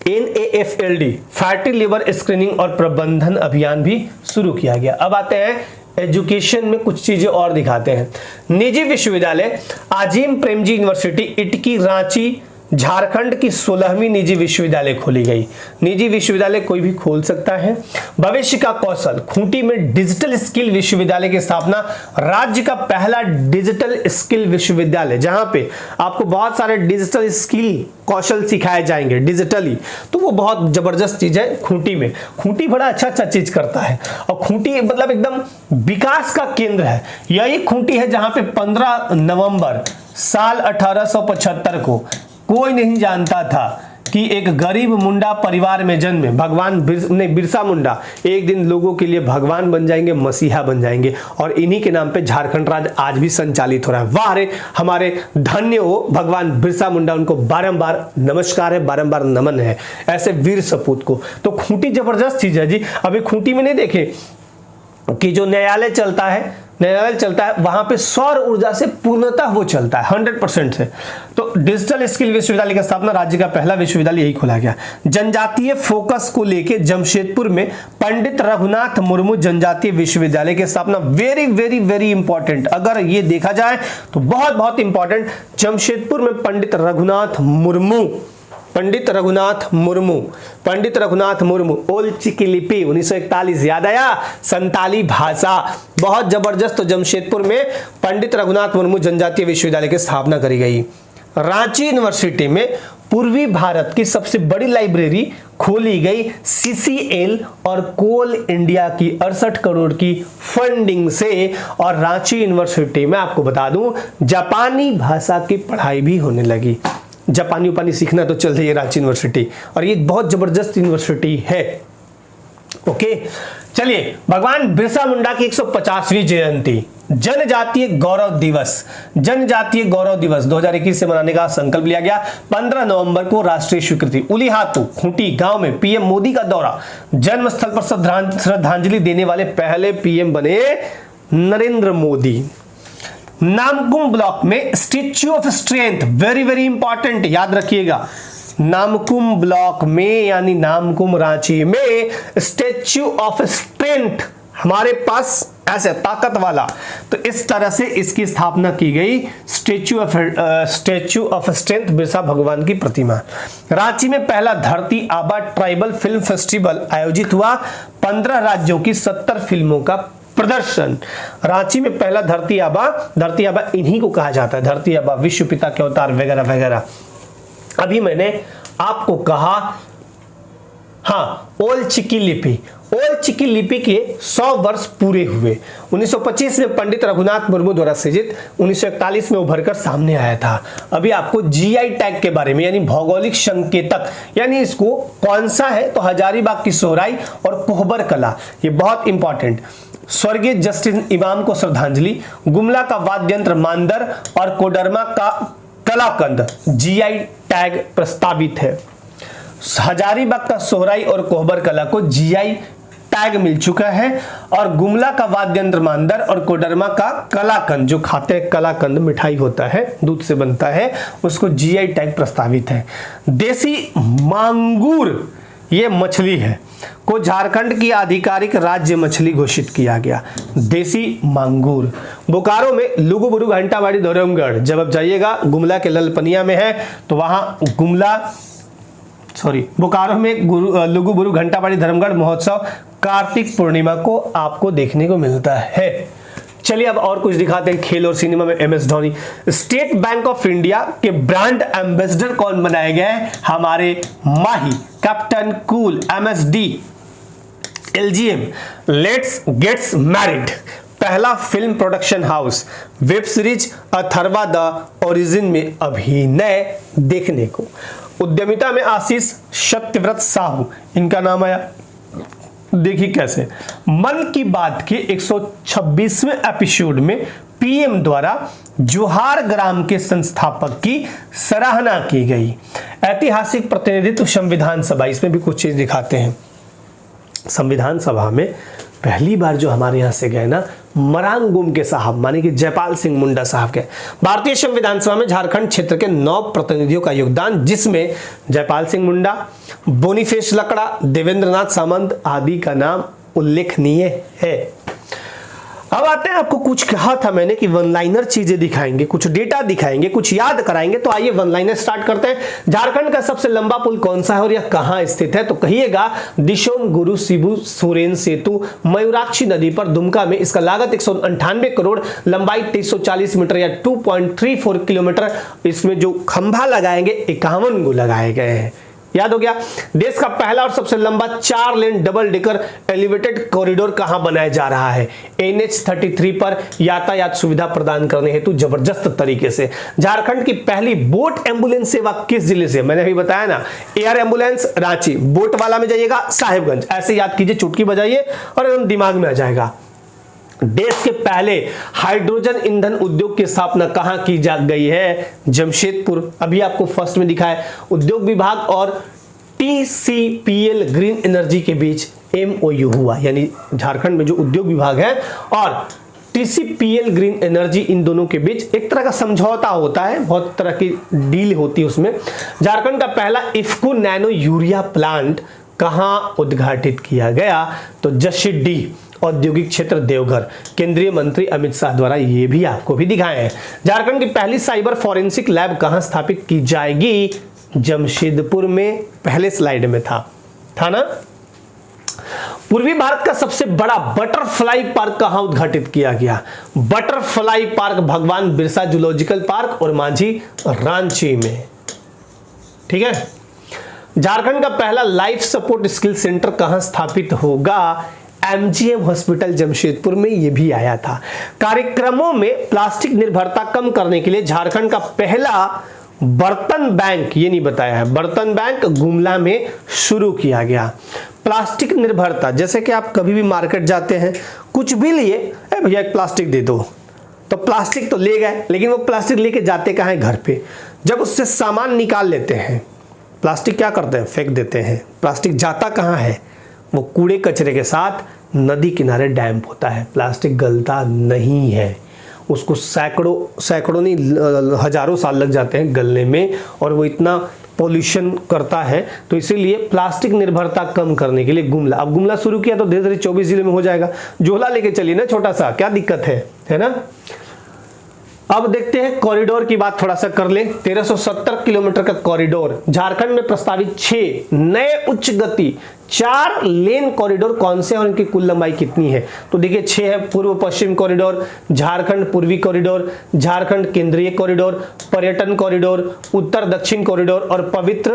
NAFLD फैटी लिवर स्क्रीनिंग और प्रबंधन अभियान भी शुरू किया गया। अब आते हैं एजुकेशन में, कुछ चीजें और दिखाते हैं। निजी विश्वविद्यालय, आजीम प्रेमजी यूनिवर्सिटी इटकी रांची झारखंड की 16वीं निजी विश्वविद्यालय खोली गई। निजी विश्वविद्यालय कोई भी खोल सकता है। भविष्य का कौशल, खूंटी में डिजिटल स्किल विश्वविद्यालय की स्थापना, राज्य का पहला डिजिटल स्किल विश्वविद्यालय जहां पे आपको बहुत सारे डिजिटल स्किल कौशल सिखाए जाएंगे डिजिटली। तो वो बहुत जबरदस्त चीज है खूंटी में। खूंटी बड़ा अच्छा चीज करता है, और खूंटी मतलब एकदम विकास का केंद्र है। यही खूंटी है जहां पे 15 नवंबर साल 1875 को कोई नहीं जानता था कि एक गरीब मुंडा परिवार में जन्मे भगवान बिरसा मुंडा एक दिन लोगों के लिए भगवान बन जाएंगे, मसीहा बन जाएंगे, और इन्हीं के नाम पे झारखंड राज्य आज भी संचालित हो रहा है। वाह रे, हमारे धन्य हो भगवान बिरसा मुंडा, उनको बारंबार नमस्कार है, बारंबार नमन है ऐसे वीर सपूत को। तो खूंटी जबरदस्त चीज है जी। अभी खूंटी में नहीं देखे कि जो न्यायालय चलता है लेवल चलता है, वहां पे सौर ऊर्जा से पूर्णतः वो चलता है 100% से। तो डिजिटल स्किल विश्वविद्यालय की स्थापना, राज्य का पहला विश्वविद्यालय यही खोला गया। जनजातीय फोकस को लेके जमशेदपुर में पंडित रघुनाथ मुर्मू जनजातीय विश्वविद्यालय की स्थापना, वेरी वेरी वेरी इंपॉर्टेंट, अगर ये देखा जाए तो बहुत बहुत इंपॉर्टेंट। जमशेदपुर में पंडित रघुनाथ मुर्मू, पंडित रघुनाथ मुर्मू, पंडित रघुनाथ मुर्मू, ओल चिकी लिपि 1941, याद आया, संताली भाषा, बहुत जबरदस्त। तो जमशेदपुर में पंडित रघुनाथ मुर्मू जनजातीय विश्वविद्यालय की स्थापना करी गई। रांची यूनिवर्सिटी में पूर्वी भारत की सबसे बड़ी लाइब्रेरी खोली गई CCL और कोल इंडिया की 68 करोड़ की फंडिंग से। और रांची यूनिवर्सिटी में आपको बता दूं जापानी भाषा की पढ़ाई भी होने लगी। जापानी सीखना तो चल रही है रांची यूनिवर्सिटी, और ये बहुत जबरदस्त यूनिवर्सिटी है। ओके, चलिए, भगवान बिरसा मुंडा की 150वीं जयंती, जनजातीय गौरव दिवस, जनजातीय गौरव दिवस 2021 से मनाने का संकल्प लिया गया। 15 नवंबर को राष्ट्रीय स्वीकृति। उलीहातू खूंटी गांव में पीएम मोदी का दौरा, जन्म स्थल पर श्रद्धांजलि देने वाले पहले पीएम बने नरेंद्र मोदी। नामकुम ब्लॉक में statue of strength, very very important, याद रखिएगा, नामकुम ब्लॉक में यानी नामकुम रांची में स्टैच्यू ऑफ स्ट्रेंथ हमारे पास ऐसे ताकत वाला, तो इस तरह से इसकी स्थापना की गई, स्टैच्यू ऑफ स्ट्रेंथ, बिरसा भगवान की प्रतिमा। रांची में पहला धरती आबा ट्राइबल फिल्म फेस्टिवल आयोजित हुआ, 15 राज्यों की 70 फिल्मों का प्रदर्शन। रांची में पहला धरती आबा इन्हीं को कहा जाता है, धरती आबा, विश्व पिता के अवतार वगैरह वगैरह। अभी मैंने आपको कहा, हाँ, ओल चिकी लिपि, ओल चिकी लिपि के 100 वर्ष पूरे हुए। 1925 में पंडित रघुनाथ मुर्मू द्वारा सृजित, 1941 में उभरकर सामने आया था। अभी आपको GI टैग के बारे में, यानी भौगोलिक संकेतक, यानी इसको कौन सा है, तो हजारीबाग की सोहराई और कोहबर कला, ये बहुत इंपॉर्टेंट। स्वर्गीय जस्टिस इमाम को श्रद्धांजलि, गुमला का वाद्य यंत्र मांदर और कोडरमा का कलाकंद GI टैग प्रस्तावित है। हजारीबाग का सोहराई और कोहबर कला को GI टैग मिल चुका है, और गुमला का वाद्य यंत्र मांदर और कोडरमा का कलाकंद, जो खाते हैं कलाकंद, मिठाई होता है, दूध से बनता है, उसको GI टैग प्रस्तावित है। देसी मांगूर, ये मछली है, को झारखंड की आधिकारिक राज्य मछली घोषित किया गया, देसी मांगूर। बोकारो में लुगुबुरु घंटाबाड़ी धर्मगढ़, जब आप जाइएगा, गुमला के ललपनिया में है, तो वहां बोकारो में लुगुबुरु घंटाबाड़ी धर्मगढ़ महोत्सव कार्तिक पूर्णिमा को आपको देखने को मिलता है। चलिए अब और कुछ दिखाते हैं। खेल और सिनेमा में MS Dhoni. State Bank of India के ब्रांड एम्बेसडर कौन बनाए गए? हमारे Mahi, captain cool, MSD, LGM, let's gets married, पहला film production house, web series Atharva the origin में अभिनय देखने को। उद्यमिता में आशीष सत्यव्रत साहू, इनका नाम आया, देखिए कैसे। मन की बात के 126वें एपिसोड में पीएम द्वारा जोहार ग्राम के संस्थापक की सराहना की गई। ऐतिहासिक प्रतिनिधित्व संविधान सभा, इसमें भी कुछ चीज दिखाते हैं। संविधान सभा में पहली बार जो हमारे यहां से गए ना, मरांगुम के साहब, माने कि जयपाल सिंह मुंडा साहब के। भारतीय संविधान सभा में झारखंड क्षेत्र के 9 प्रतिनिधियों का योगदान, जिसमें जयपाल सिंह मुंडा, बोनीफेश लकड़ा, देवेंद्रनाथ सामंत आदि का नाम उल्लेखनीय है। अब आते हैं, आपको कुछ कहा था मैंने कि वन लाइनर चीजें दिखाएंगे, कुछ डेटा दिखाएंगे, कुछ याद कराएंगे। तो आइए वन लाइनर स्टार्ट करते हैं। झारखंड का सबसे लंबा पुल कौन सा है और यह कहां स्थित है? तो कहिएगा दिशोम गुरु शिबू सोरेन सेतु, मयूराक्षी नदी पर, दुमका में। इसका लागत 198 करोड़, लंबाई 340 मीटर या 2.34 किलोमीटर। इसमें जो खंभा लगाएंगे 51 गो लगाए गए हैं, याद हो गया। देश का पहला और सबसे लंबा 4 lane double decker elevated corridor कहां बनाया जा रहा है? NH33 पर, यातायात सुविधा प्रदान करने हेतु जबरदस्त तरीके से। झारखंड की पहली बोट एम्बुलेंस सेवा किस जिले से? मैंने अभी बताया ना, एयर एम्बुलेंस रांची, बोट वाला में जाइएगा साहिबगंज, ऐसे याद कीजिए, चुटकी बजाइए और एकदम दिमाग में आ जाएगा। देश के पहले हाइड्रोजन ईंधन उद्योग की स्थापना कहां की जा गई है? जमशेदपुर। अभी आपको फर्स्ट में दिखा है। उद्योग विभाग और TCPL ग्रीन एनर्जी के बीच MOU हुआ, यानी झारखंड में जो उद्योग विभाग है और TCPL ग्रीन एनर्जी, इन दोनों के बीच एक तरह का समझौता होता है, बहुत तरह की डील होती है उसमें। झारखंड का पहला इफ्को नैनो यूरिया प्लांट कहां उद्घाटित किया गया? तो जशीडीह औद्योगिक क्षेत्र देवघर, केंद्रीय मंत्री अमित शाह द्वारा ये भी आपको भी दिखाए हैं। झारखंड की पहली साइबर फॉरेंसिक लैब कहां स्थापित की जाएगी? जमशेदपुर में, पहले स्लाइड में था ना। पूर्वी भारत का सबसे बड़ा बटरफ्लाई पार्क कहां उद्घाटित किया गया? बटरफ्लाई पार्क भगवान बिरसा जूलॉजिकल पार्क और मांझी रांची में। ठीक है। झारखंड का पहला लाइफ सपोर्ट स्किल सेंटर कहां स्थापित होगा? MGM हॉस्पिटल जमशेदपुर में, ये भी आया था। कार्यक्रमों में प्लास्टिक निर्भरता कम करने के लिए झारखंड का पहला बर्तन बैंक, ये नहीं बताया है, बर्तन बैंक गुमला में शुरू किया गया। प्लास्टिक निर्भरता, जैसे कि आप कभी भी मार्केट जाते हैं, कुछ भी लिए, भैया एक प्लास्टिक दे दो, तो प्लास्टिक तो ले गए, लेकिन वो प्लास्टिक लेके जाते कहाँ है? घर पे। जब उससे सामान निकाल लेते हैं, प्लास्टिक क्या करते हैं? फेंक देते हैं। प्लास्टिक जाता कहाँ है? वो कूड़े कचरे के साथ नदी किनारे डैम्प होता है। प्लास्टिक गलता नहीं है, उसको सैकड़ों नहीं हजारों साल लग जाते हैं गलने में, और वो इतना पोल्यूशन करता है। तो इसीलिए प्लास्टिक निर्भरता कम करने के लिए गुमला, अब गुमला शुरू किया तो धीरे धीरे 24 जिले में हो जाएगा। झोला लेके चलिए ना छोटा सा, क्या दिक्कत है ना। अब देखते हैं कॉरिडोर की बात थोड़ा सा कर ले। 1370 किलोमीटर का कॉरिडोर, झारखंड में प्रस्तावित 6 नए उच्च गति 4 लेन कॉरिडोर कौन से और इनकी कुल लंबाई कितनी है? तो देखिए 6 है। पूर्व पश्चिम कॉरिडोर, झारखंड पूर्वी कॉरिडोर, झारखंड केंद्रीय कॉरिडोर, पर्यटन कॉरिडोर, उत्तर दक्षिण कॉरिडोर और पवित्र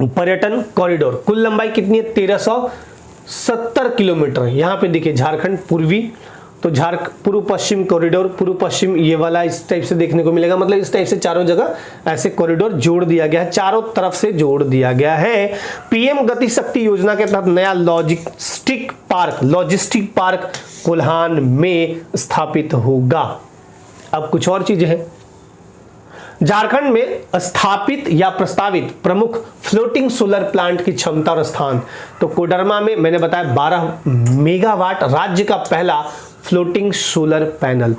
पर्यटन कॉरिडोर। कुल लंबाई कितनी है? 1370 किलोमीटर। यहां पे देखिए झारखंड पूर्वी, तो पूर्व पश्चिम कॉरिडोर, पूर्व पश्चिम ये वाला इस टाइप से देखने को मिलेगा, मतलब इस टाइप से चारों जगह ऐसे कॉरिडोर जोड़ दिया गया है, चारों तरफ से जोड़ दिया गया है। पीएम गति शक्ति योजना के तहत नया लॉजिस्टिक पार्क कोल्हान में स्थापित होगा। अब कुछ और चीजें हैं। झारखंड में स्थापित या प्रस्तावित प्रमुख फ्लोटिंग सोलर प्लांट की क्षमता और स्थान, तो कोडरमा में मैंने बताया 12 मेगावाट, राज्य का पहला floating solar panel.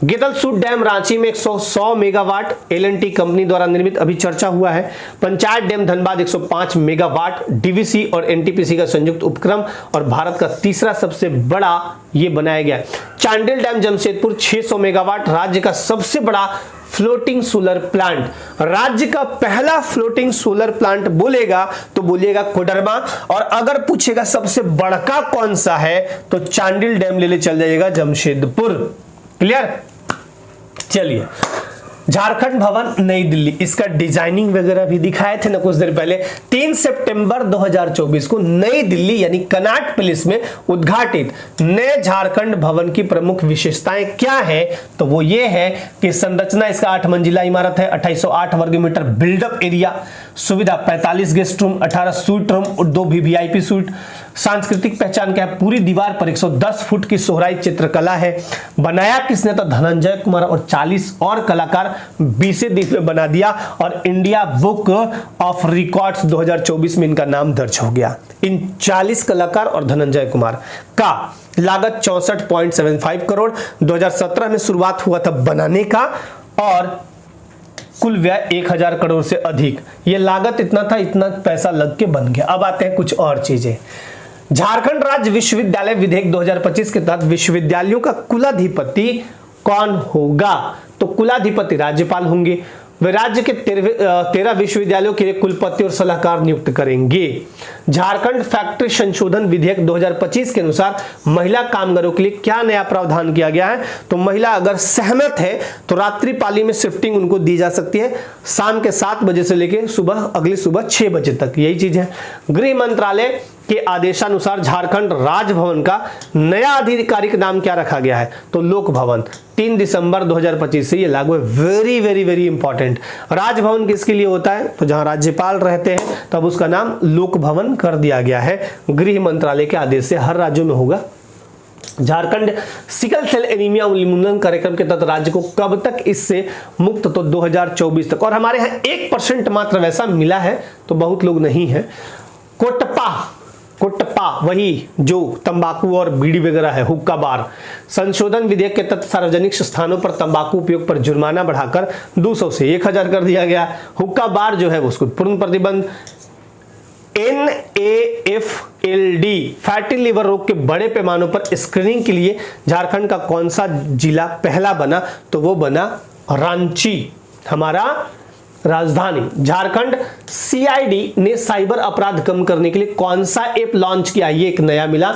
Getalsud dam Ranchi में 100 मेगावाट L&T कंपनी द्वारा निर्मित, अभी चर्चा हुआ है। Panchayat dam Dhanbad 105 megawatt, DVC और NTPC का संयुक्त उपक्रम और भारत का तीसरा सबसे बड़ा ये बनाया गया। चांडिल डैम जमशेदपुर 600 मेगावाट, राज्य का सबसे बड़ा फ्लोटिंग सोलर प्लांट। राज्य का पहला फ्लोटिंग सोलर प्लांट बोलेगा तो बोलिएगा कोडरमा, और अगर पूछेगा सबसे बड़का कौन सा है तो चांडिल डैम ले चल जाइएगा जमशेदपुर। क्लियर? चलिए, झारखंड भवन नई दिल्ली, इसका डिजाइनिंग वगैरह भी दिखाए थे ना कुछ देर पहले। 3 सितंबर 2024 को नई दिल्ली यानी कनॉट पैलेस में उद्घाटित नए झारखंड भवन की प्रमुख विशेषताएं क्या है? तो वो ये है कि संरचना इसका 8 मंजिला इमारत है, 2808 वर्ग मीटर बिल्डअप एरिया, सुविधा 45 गेस्ट रूम, 18 स्वीट रूम और 2 VIP स्वीट। सांस्कृतिक पहचान क्या है? पूरी दीवार पर 110 फुट की सोहराई चित्रकला है। बनाया किसने? तो धनंजय कुमार और 40 और कलाकार 20 दिन में बना दिया, और इंडिया बुक ऑफ रिकॉर्ड्स 2024 में इनका नाम दर्ज हो गया। इन 40 कलाकार और धनंजय कुमार का लागत 64.75 करोड़, 2017 में शुरुआत हुआ था बनाने का, और कुल व्यय 1000 करोड़ से अधिक। ये लागत इतना था, इतना पैसा लग के बन गया। अब आते हैं कुछ और चीजें। झारखंड राज्य विश्वविद्यालय विधेयक 2025 के तहत विश्वविद्यालयों का कुलाधिपति कौन होगा? तो कुलाधिपति राज्यपाल होंगे। वे राज्य के 13 विश्वविद्यालयों के कुलपति और सलाहकार नियुक्त करेंगे। झारखंड फैक्ट्री संशोधन विधेयक 2025 के अनुसार महिला कामगारों के लिए क्या नया प्रावधान किया गया है? तो महिला अगर सहमत है तो रात्रि पाली में शिफ्टिंग उनको दी जा सकती है, शाम के 7 बजे से लेकर अगली सुबह 6 बजे तक, यही चीज है। गृह मंत्रालय के आदेशानुसार झारखंड राजभवन का नया आधिकारिक नाम क्या रखा गया है? तो लोक भवन। 3 दिसंबर 2025 से ये लागू है। Very very very important. Raj Bhavan किसके लिए होता है? तो जहां राज्यपाल रहते हैं तब उसका नाम लोक भवन कर दिया गया है। गृह मंत्रालय के आदेश से हर राज्यों में होगा। झारखंड सिकल सेल एनीमिया उन्मूलन कार्यक्रम के तहत राज्य को कब तक इससे मुक्त? तो 2024 तक। और हमारे यहाँ 1% मात्र वैसा मिला है, तो बहुत लोग नहीं है। कोटपा कुटपा वही जो तंबाकू और बीड़ी वगैरह है, हुक्का बार। संशोधन विधेयक के तहत सार्वजनिक स्थानों पर तंबाकू उपयोग पर जुर्माना बढ़ाकर 200 से 1000 कर दिया गया। हुक्का बार जो है उसको पूर्ण प्रतिबंध। NAFLD फैटी लिवर रोग के बड़े पैमानों पर स्क्रीनिंग के लिए झारखंड का कौन सा जिला पहला बना? तो वो बना रांची, हमारा राजधानी। झारखंड CID ने साइबर अपराध कम करने के लिए कौन सा ऐप लॉन्च किया? ये एक नया मिला,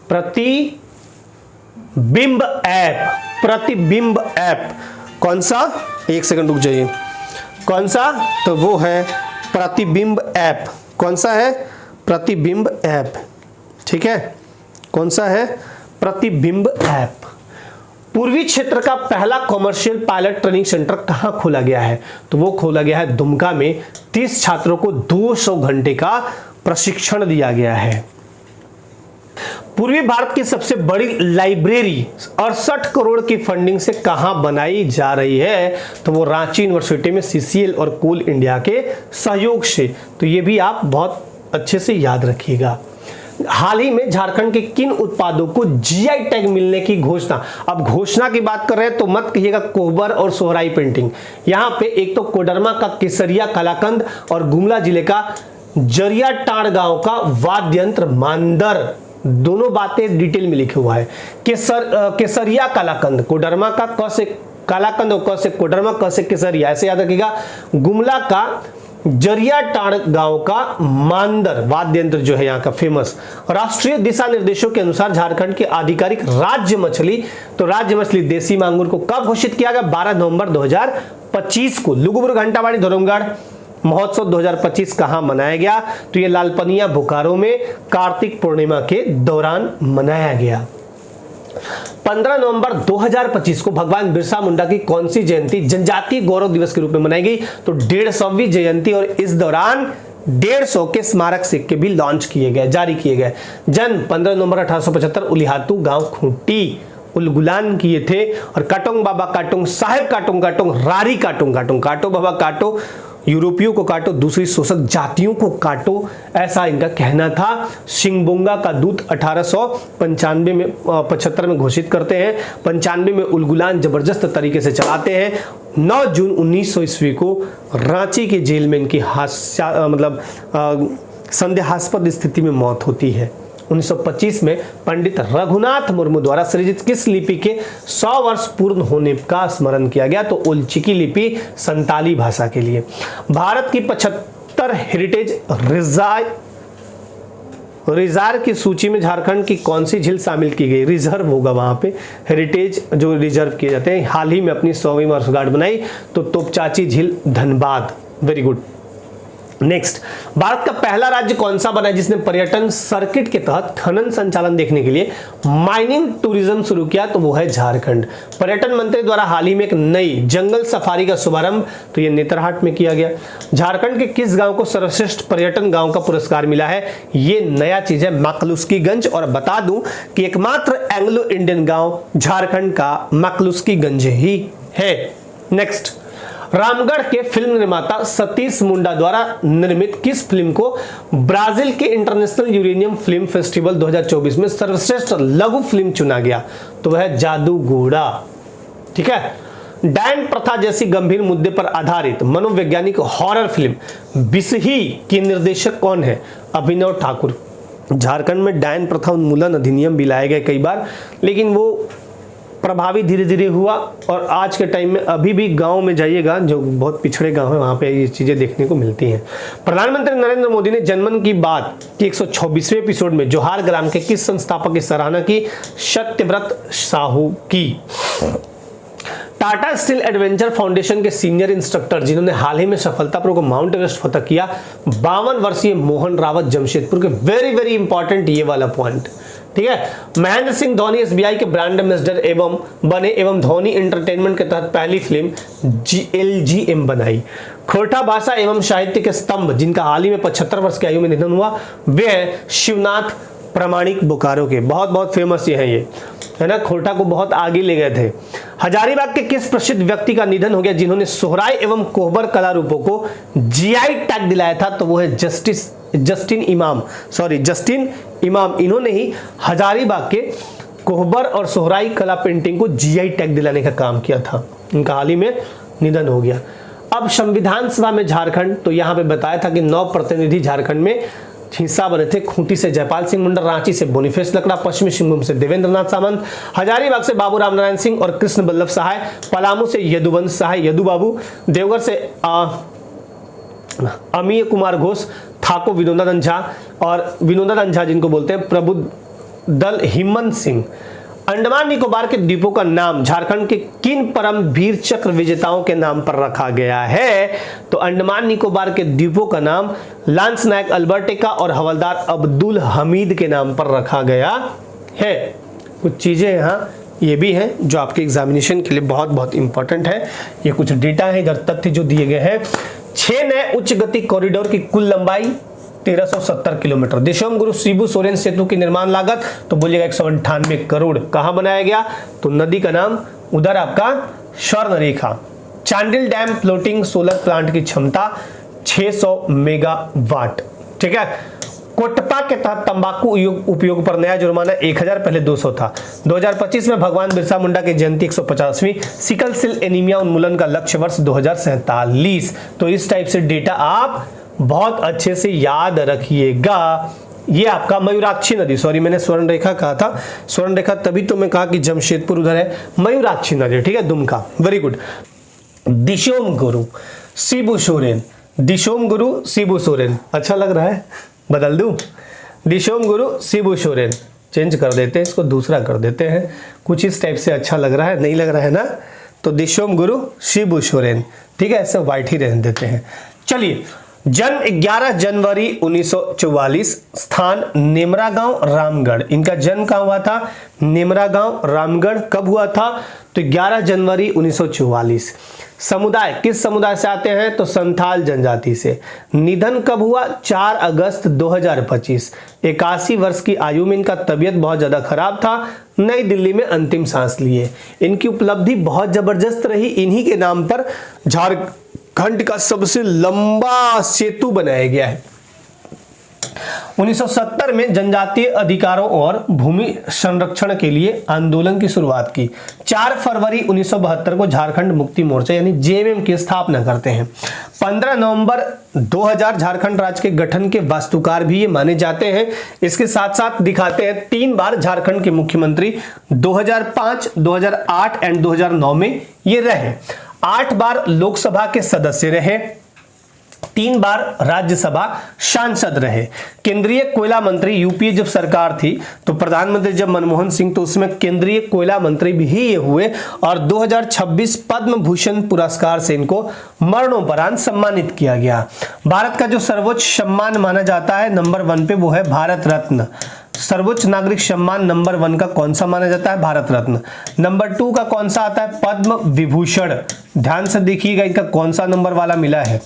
प्रतिबिंब ऐप। प्रतिबिंब ऐप कौन सा? एक सेकंड रुक जाइए, कौन सा? तो वो है प्रतिबिंब ऐप। कौन सा है? प्रतिबिंब ऐप, ठीक है। कौन सा है? प्रतिबिंब ऐप। पूर्वी क्षेत्र का पहला कॉमर्शियल पायलट ट्रेनिंग सेंटर कहां खोला गया है? तो वो खोला गया है दुमका में। 30 छात्रों को 200 घंटे का प्रशिक्षण दिया गया है। पूर्वी भारत की सबसे बड़ी लाइब्रेरी 68 करोड़ की फंडिंग से कहां बनाई जा रही है? तो वो रांची यूनिवर्सिटी में CCL और कोल इंडिया के सहयोग से। तो ये भी आप बहुत अच्छे से याद रखिएगा। हाल ही में झारखंड के किन उत्पादों को GI टैग मिलने की घोषणा? अब घोषणा की बात कर रहे हैं तो मत कहिएगा कोहबर और सोहराई पेंटिंग। यहां पे एक तो कोडरमा का केसरिया कलाकंद और गुमला जिले का जरियाटाड़ गांव का वाद्य यंत्र मांदर, दोनों बातें डिटेल में लिखे हुआ है। केसरिया कलाकंद, कोडरमा का क से कालाकंद और क से कोडरमा, क से केसरिया, ऐसे याद रखिएगा। गुमला का जरियाटाड़ गांव का मांदर वाद्य यंत्र जो है यहाँ का फेमस। राष्ट्रीय दिशा निर्देशों के अनुसार झारखंड के आधिकारिक राज्य मछली, तो राज्य मछली देसी मांगुर को कब घोषित किया गया? 12 नवंबर 2025 को। लुगुबुरु घंटाबाड़ी धर्मगढ़ महोत्सव 2025 कहां मनाया गया? तो ये लालपनिया बोकारो में कार्तिक पूर्णिमा के दौरान मनाया गया। 15 नवंबर 2025 को भगवान बिरसा मुंडा की कौन सी जयंती जनजातीय गौरव दिवस के रूप में मनाई गई? तो 150वीं जयंती, और इस दौरान 150 के स्मारक सिक्के भी लॉन्च किए गए, जारी किए गए। जन्म 15 नवंबर 1875 उलिहातू गांव खूंटी उलगुलान किए थे। और काटोंग बाबा काटोंग, साहेब काटोंग काटोंग, रारी काटोंग काटोंग, काटो बाबा काटो, यूरोपियों को काटो, दूसरी शोषक जातियों को काटो, ऐसा इनका कहना था। शिंगबोंगा का दूत 1895 में 75 में घोषित करते हैं। 95 में उलगुलान जबरदस्त तरीके से चलाते हैं। 9 जून 1900 ईस्वी को रांची के जेल में इनकी संदेहास्पद स्थिति में मौत होती है। 1925 में पंडित रघुनाथ मुर्मू द्वारा सृजित किस लिपि के 100 वर्ष पूर्ण होने का स्मरण किया गया? तो उल्चिकी लिपि संताली भाषा के लिए। भारत की 75 हेरिटेज रिजर्व की सूची में झारखंड की कौन सी झील शामिल की गई? रिजर्व होगा वहां पे, हेरिटेज जो रिजर्व किए जाते हैं। हाल ही में अपनी 100वीं वर्षगांठ बनाई तो तोपचाची झील Dhanbad. Very good. Next, Bharat का पहला राज्य कौन सा बना है जिसने पर्यटन सर्किट के तहत खनन संचालन देखने के लिए माइनिंग टूरिज्म शुरू किया? तो वो है झारखंड। पर्यटन मंत्री द्वारा हाल ही में एक नई जंगल सफारी का शुभारंभ तो ये नेतरहाट में किया गया। झारखंड के किस गांव को सर्वश्रेष्ठ पर्यटन गांव का पुरस्कार मिला है? ये नया चीज है, मैक्लुस्कीगंज। और बता दूं कि एकमात्र एंग्लो इंडियन गांव झारखंड का मैक्लुस्कीगंज ही है। नेक्स्ट, रामगढ़ के फिल्म निर्माता सतीश मुंडा द्वारा निर्मित किस फिल्म को ब्राजील के इंटरनेशनल यूरेनियम फिल्म फेस्टिवल 2024 में सर्वश्रेष्ठ लघु फिल्म चुना गया? तो वह जादूगोड़ा। ठीक है। डायन प्रथा जैसी गंभीर मुद्दे पर आधारित मनोवैज्ञानिक हॉरर फिल्म बिसही के निर्देशक कौन है? अभिनव ठाकुर। झारखंड में डायन प्रथा उन्मूलन अधिनियम भी लाए गए कई बार, लेकिन वो प्रभावी धीरे धीरे हुआ। और आज के टाइम में अभी भी गांव में जाइएगा, जो बहुत पिछड़े गांव है, वहां पे ये चीजें देखने को मिलती हैं। प्रधानमंत्री नरेंद्र मोदी ने जनमन की बात के 126वें एपिसोड में जोहार ग्राम के किस संस्थापक की सराहना की? सत्यव्रत साहू की। टाटा स्टील एडवेंचर फाउंडेशन के सीनियर इंस्ट्रक्टर जिन्होंने हाल ही में सफलतापूर्वक माउंट एवरेस्ट फतह किया, 52 वर्षीय मोहन रावत जमशेदपुर के। वेरी वेरी इंपॉर्टेंट ये वाला पॉइंट, ठीक है। महेंद्र सिंह धोनी एसबीआई के ब्रांड एम्बेसडर एवं बने एवं धोनी एंटरटेनमेंट के तहत पहली फिल्म LGM बनाई। खोरठा भाषा एवं साहित्य के स्तंभ जिनका हाल ही में 75 वर्ष की आयु में निधन हुआ, वे हैं शिवनाथ प्रामाणिक बोकारो के। बहुत बहुत फेमस ये हैं ये। है ना, खोटा को बहुत आगे ले गए थे। हजारीबाग के किस प्रसिद्ध व्यक्ति का निधन हो गया जिन्होंने सोहराय एवं कोहबर कला रूपों को जीआई टैग दिलाया था? तो वो है जस्टिन इमाम। इन्होंने ही हजारीबाग के कोहबर और सोहराई कला पेंटिंग को जीआई टैग दिलाने का काम किया था। इनका हाल ही में निधन हो गया। अब संविधान सभा में झारखंड, तो यहाँ पे बताया था कि 9 प्रतिनिधि झारखंड में हिस्सा बने थे। खूंटी से जयपाल सिंह मुंडा, रांची से बोनीफेस लकड़ा, पश्चिमी सिंहभूम से देवेंद्र नाथ सामंत, हजारीबाग से बाबू रामनारायण सिंह और कृष्ण बल्लभ सहाय, पलामू से यदुवंश सहाय यदु बाबू, देवघर से अमीय कुमार घोष, ठाकुर विनोदानंद झा और विनोदानंद झा जिनको बोलते हैं प्रबुद्धल हिमंत सिंह। अंडमान निकोबार के द्वीपों का नाम झारखंड के किन परम वीर चक्र विजेताओं के नाम पर रखा गया है? तो अंडमान निकोबार के द्वीपों का नाम लांस नायक अल्बर्टेका और हवलदार अब्दुल हमीद के नाम पर रखा गया है। कुछ चीजें यहाँ ये भी हैं जो आपके एग्जामिनेशन के लिए बहुत बहुत इंपॉर्टेंट है। ये कुछ डेटा है, इधर तथ्य जो दिए गए हैं। 6 नए उच्च गति कॉरिडोर की कुल लंबाई 1370 किलोमीटर। दिशोम गुरु शिबू सोरेन सेतु की निर्माण लागत तो बोलिएगा 198 करोड़। कहां बनाया गया? तो नदी का नाम उधर आपका Subarnarekha. Chandil dam floating solar plant की क्षमता 600 मेगावाट। ठीक है। कोटपा के तहत तंबाकू उपयोग पर नया जुर्माना 1000, पहले 200 था। 2025 में भगवान बिरसा मुंडा की जयंती 150वीं। सिकल सेल एनीमिया उन्मूलन का लक्ष्य वर्ष 2047। तो इस टाइप से डेटा आप बहुत अच्छे से याद रखिएगा। ये आपका मयूराक्षी नदी, सॉरी मैंने स्वर्ण रेखा कहा था, स्वर्ण रेखा तभी तो मैं कहा कि जमशेदपुर उधर है, मयूराक्षी नदी, ठीक है, दुमका। Very good. दिशोम गुरु शिबू सोरेन, दिशोम गुरु शिबू सोरेन, अच्छा लग रहा है, बदल दूं? दिशोम गुरु शिबू सोरेन चेंज कर देते हैं, इसको दूसरा कर देते हैं, कुछ इस टाइप से अच्छा लग रहा है, नहीं लग रहा है ना? तो दिशोम गुरु शिबू सोरेन, ठीक है, ऐसे व्हाइट ही रहने देते हैं। चलिए, जन्म 11 जनवरी 1944, स्थान नेमरा गांव रामगढ़। इनका जन्म कहां हुआ था? नेमरा गांव रामगढ़। कब हुआ था? तो 11 जनवरी 1944। समुदाय, किस समुदाय से आते हैं? तो संथाल जनजाति से। निधन कब हुआ? 4 अगस्त 2025। 81 वर्ष की आयु में इनका तबीयत बहुत ज्यादा खराब था, नई दिल्ली में अंतिम सांस लिए। इनकी उपलब्धि बहुत जबरदस्त रही, इन्हीं के नाम पर झारखंड का सबसे लंबा सेतु बनाया गया है। 1970 में जनजातीय अधिकारों और भूमि संरक्षण के लिए आंदोलन की शुरुआत की। 4 फरवरी 1972 को झारखंड मुक्ति मोर्चा यानी जेएमएम की स्थापना करते हैं। 15 नवंबर 2000 झारखंड राज्य के गठन के वास्तुकार भी ये माने जाते हैं। इसके साथ साथ दिखाते हैं 3 बार झारखंड के मुख्यमंत्री 2005, 2008 एंड 2009 में ये रहे। 8 बार लोकसभा के सदस्य रहे, 3 बार राज्यसभा सांसद रहे। केंद्रीय कोयला मंत्री, यूपीए जब सरकार थी तो प्रधानमंत्री जब मनमोहन सिंह, तो उसमें केंद्रीय कोयला मंत्री भी ये हुए। और 2026 पद्म भूषण पुरस्कार से इनको मरणोपरांत सम्मानित किया गया। भारत का जो सर्वोच्च सम्मान माना जाता है नंबर 1 पे, वो है भारत रत्न। सर्वोच्च नागरिक सम्मान नंबर 1 का कौन सा माना जाता है? भारत रत्न। नंबर 2 का कौन सा आता है? पद्म विभूषण। ध्यान से देखिएगा इनका कौन सा नंबर वाला मिला है?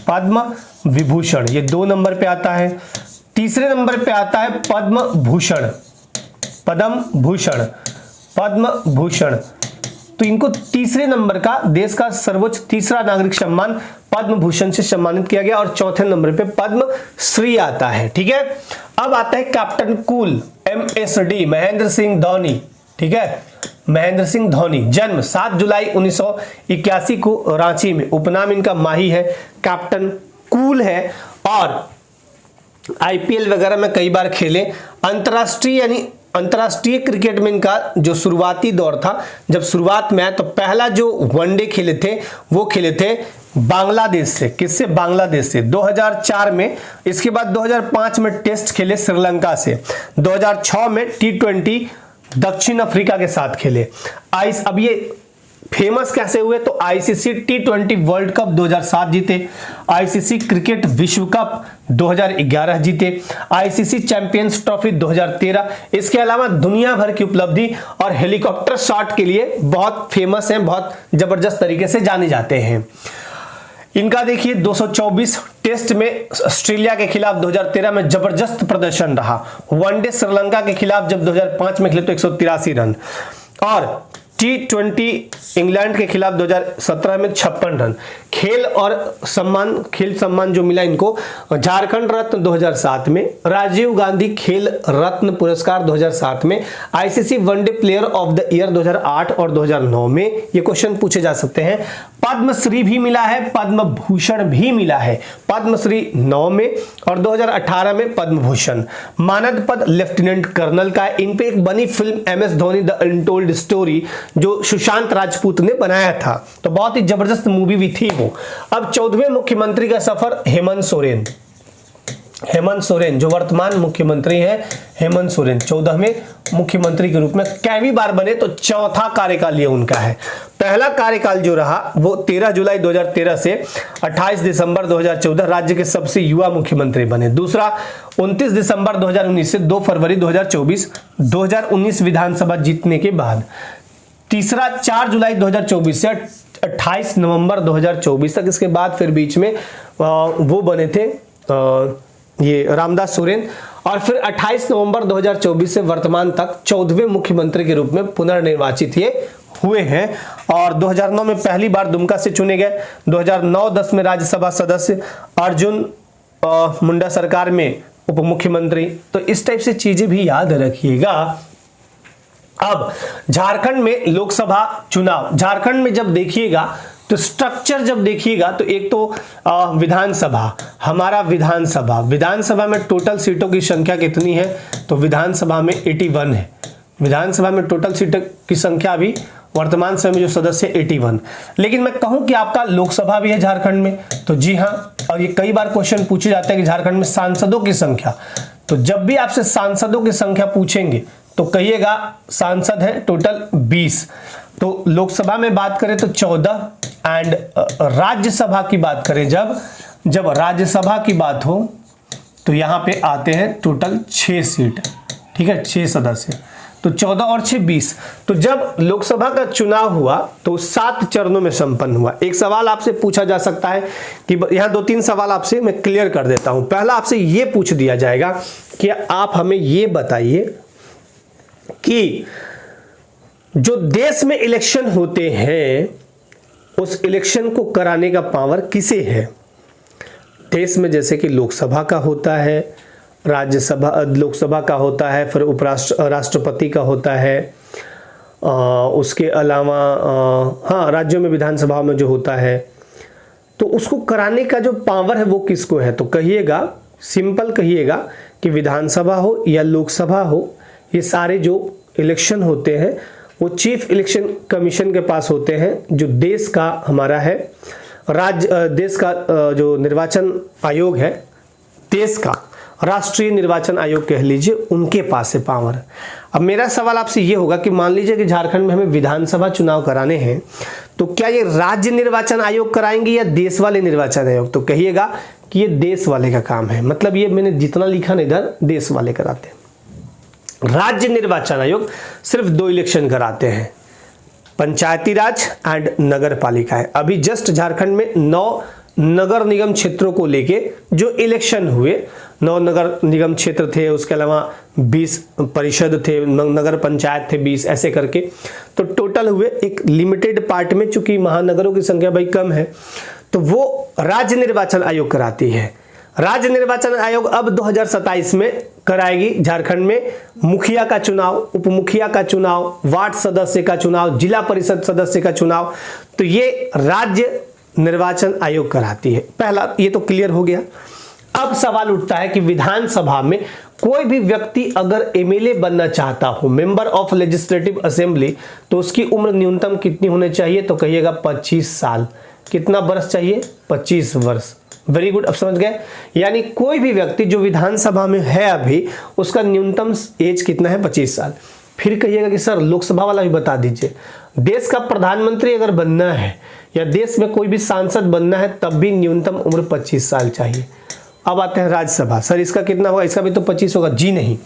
पद्म विभूषण, ये 2 नंबर पे आता है। तीसरे नंबर पे आता है पद्म भूषण, पद्म भूषण, पद्म भूषण। तो इनको तीसरे नंबर का देश का सर्वोच्च तीसरा नागरिक सम्मान पद्म भूषण से सम्मानित किया गया। और चौथे नंबर पे पद्म श्री आता है। ठीक है, अब आता है captain cool, MSD, Mahendra Singh Dhoni. ठीक है, महेंद्र सिंह धोनी, जन्म 7 जुलाई 1981 को रांची में। उपनाम इनका माही है, कैप्टन कूल है। और IPL वगैरह में कई बार खेले। अंतरराष्ट्रीय यानी अंतरराष्ट्रीय क्रिकेट में इनका जो शुरुआती दौर था, जब शुरुआत में आया तो पहला जो वनडे खेले थे वो खेले थे बांग्लादेश से। किससे? बांग्लादेश से, 2004 में। इसके बाद 2005 में टेस्ट खेले श्रीलंका से। 2006 में T20 दक्षिण अफ्रीका के साथ खेले। अब ये फेमस कैसे हुए? तो ICC T20 वर्ल्ड कप 2007 जीते, ICC क्रिकेट विश्व कप 2011 जीते, ICC चैंपियंस ट्रॉफी 2013। इसके अलावा दुनिया भर की उपलब्धि और हेलीकॉप्टर शॉट के लिए बहुत फेमस हैं, बहुत जबरदस्त तरीके से जाने जाते हैं। इनका देखिए 224 टेस्ट में ऑस्ट्रेलिया के खिलाफ 2013 में जबरदस्त प्रदर्शन रहा। वनडे श्रीलंका के खिलाफ जब 2005 में खेले तो 183 रन, और T20 इंग्लैंड के खिलाफ 2017 में 56 रन। खेल सम्मान जो मिला इनको, झारखंड रत्न 2007 में, राजीव गांधी खेल रत्न पुरस्कार 2007 में, ICC one day player of the year 2008 और 2009 में ये क्वेश्चन पूछे जा सकते हैं। पद्मश्री भी मिला है, पद्म भूषण भी मिला है, पद्मश्री 9 में और 2018 में पद्म भूषण। मानद पद लेफ्टिनेंट कर्नल का है। इन पे एक बनी film MS Dhoni the untold story जो सुशांत राजपूत ने बनाया था, तो बहुत ही जबरदस्त मूवी भी थी वो। अब 14वें मुख्यमंत्री का सफर हेमंत सोरेन जो वर्तमान मुख्यमंत्री हैं, हेमंत सोरेन 14वें मुख्यमंत्री के रूप में कैवी बार बने, तो चौथा कार्यकाल ये उनका है। पहला कार्यकाल जो रहा वो 13 जुलाई 2013 से 28 दिसंबर 2014 राज्य के सबसे युवा मुख्यमंत्री बने। दूसरा 29 दिसंबर 2019 से 2 फरवरी 2019 विधानसभा जीतने के बाद। तीसरा 4 जुलाई 2024 से 28 नवंबर 2024 तक। इसके बाद फिर बीच में वो बने थे ये रामदास सोरेन, और फिर 28 नवंबर 2024 से वर्तमान तक 14वें मुख्यमंत्री के रूप में पुनर्निर्वाचित ये हुए हैं। और 2009 में पहली बार दुमका से चुने गए। 2009-10 में राज्यसभा सदस्य, अर्जुन मुंडा सरकार में उप मुख्यमंत्री। तो इस टाइप से चीजें भी याद रखिएगा। अब झारखंड में लोकसभा चुनाव, झारखंड में जब देखिएगा तो स्ट्रक्चर जब देखिएगा तो एक तो विधानसभा, हमारा विधानसभा में टोटल सीटों की संख्या कितनी है, तो विधानसभा में 81 है। विधानसभा में टोटल सीटों की संख्या भी वर्तमान समय में जो सदस्य 81। लेकिन मैं कहूं कि आपका लोकसभा भी है झारखंड में, तो जी हाँ। और ये कई बार क्वेश्चन पूछे जाते हैं कि झारखंड में सांसदों की संख्या, तो जब भी आपसे सांसदों की संख्या पूछेंगे तो कहिएगा सांसद है टोटल 20। तो लोकसभा में बात करें तो 14, एंड राज्यसभा की बात करें जब राज्यसभा की बात हो तो यहां पे आते हैं टोटल 6 सीट, ठीक है, 6 सदस्य, तो 14 और 6 20। तो जब लोकसभा का चुनाव हुआ तो 7 चरणों में संपन्न हुआ। एक सवाल आपसे पूछा जा सकता है कि यहां 2-3 सवाल आपसे मैं क्लियर कर देता हूं। पहला आपसे यह पूछ दिया जाएगा कि आप हमें यह बताइए कि जो देश में इलेक्शन होते हैं उस इलेक्शन को कराने का पावर किसे है। देश में जैसे कि लोकसभा का होता है, लोकसभा का होता है, फिर राष्ट्रपति का होता है, उसके अलावा हाँ राज्यों में विधानसभा में जो होता है, तो उसको कराने का जो पावर है वो किसको है। तो कहिएगा, सिंपल कहिएगा कि विधानसभा हो या लोकसभा हो, ये सारे जो इलेक्शन होते हैं वो चीफ इलेक्शन कमीशन के पास होते हैं। जो देश का हमारा है देश का जो निर्वाचन आयोग है, देश का राष्ट्रीय निर्वाचन आयोग कह लीजिए, उनके पास है पावर। अब मेरा सवाल आपसे ये होगा कि मान लीजिए कि झारखंड में हमें विधानसभा चुनाव कराने हैं, तो क्या ये राज्य निर्वाचन आयोग कराएंगे या देश वाले निर्वाचन आयोग। तो कहिएगा कि ये देश वाले का काम है, मतलब ये मैंने जितना लिखा ना इधर देश वाले कराते हैं। राज्य निर्वाचन आयोग सिर्फ 2 इलेक्शन कराते हैं, पंचायती राज एंड नगर पालिकाएं। अभी जस्ट झारखंड में 9 नगर निगम क्षेत्रों को लेके जो इलेक्शन हुए, 9 नगर निगम क्षेत्र थे, उसके अलावा 20 परिषद थे, नगर पंचायत थे 20, ऐसे करके तो टोटल हुए। एक लिमिटेड पार्ट में चूंकि महानगरों की संख्या भाई कम है तो वो राज्य निर्वाचन आयोग कराती है। राज्य निर्वाचन आयोग अब 2027 में कराएगी झारखंड में मुखिया का चुनाव, उप मुखिया का चुनाव, वार्ड सदस्य का चुनाव, जिला परिषद सदस्य का चुनाव, तो ये राज्य निर्वाचन आयोग कराती है। पहला ये तो क्लियर हो गया। अब सवाल उठता है कि विधानसभा में कोई भी व्यक्ति अगर एमएलए बनना चाहता हो, मेंबर ऑफ लेजिस्लेटिव असेंबली, तो उसकी उम्र न्यूनतम कितनी होनी चाहिए। तो कहिएगा 25 साल। कितना वर्ष चाहिए, 25 वर्ष। वेरी गुड, अब समझ गए। यानी कोई भी व्यक्ति जो विधानसभा में है अभी, उसका न्यूनतम एज कितना है, 25 साल। फिर कहिएगा कि सर लोकसभा वाला भी बता दीजिए। देश का प्रधानमंत्री अगर बनना है या देश में कोई भी सांसद बनना है तब भी न्यूनतम उम्र 25 साल चाहिए। अब आते हैं राज्यसभा। सर इसका कितना होगा, इसका भी तो 25 होगा। जी नहीं,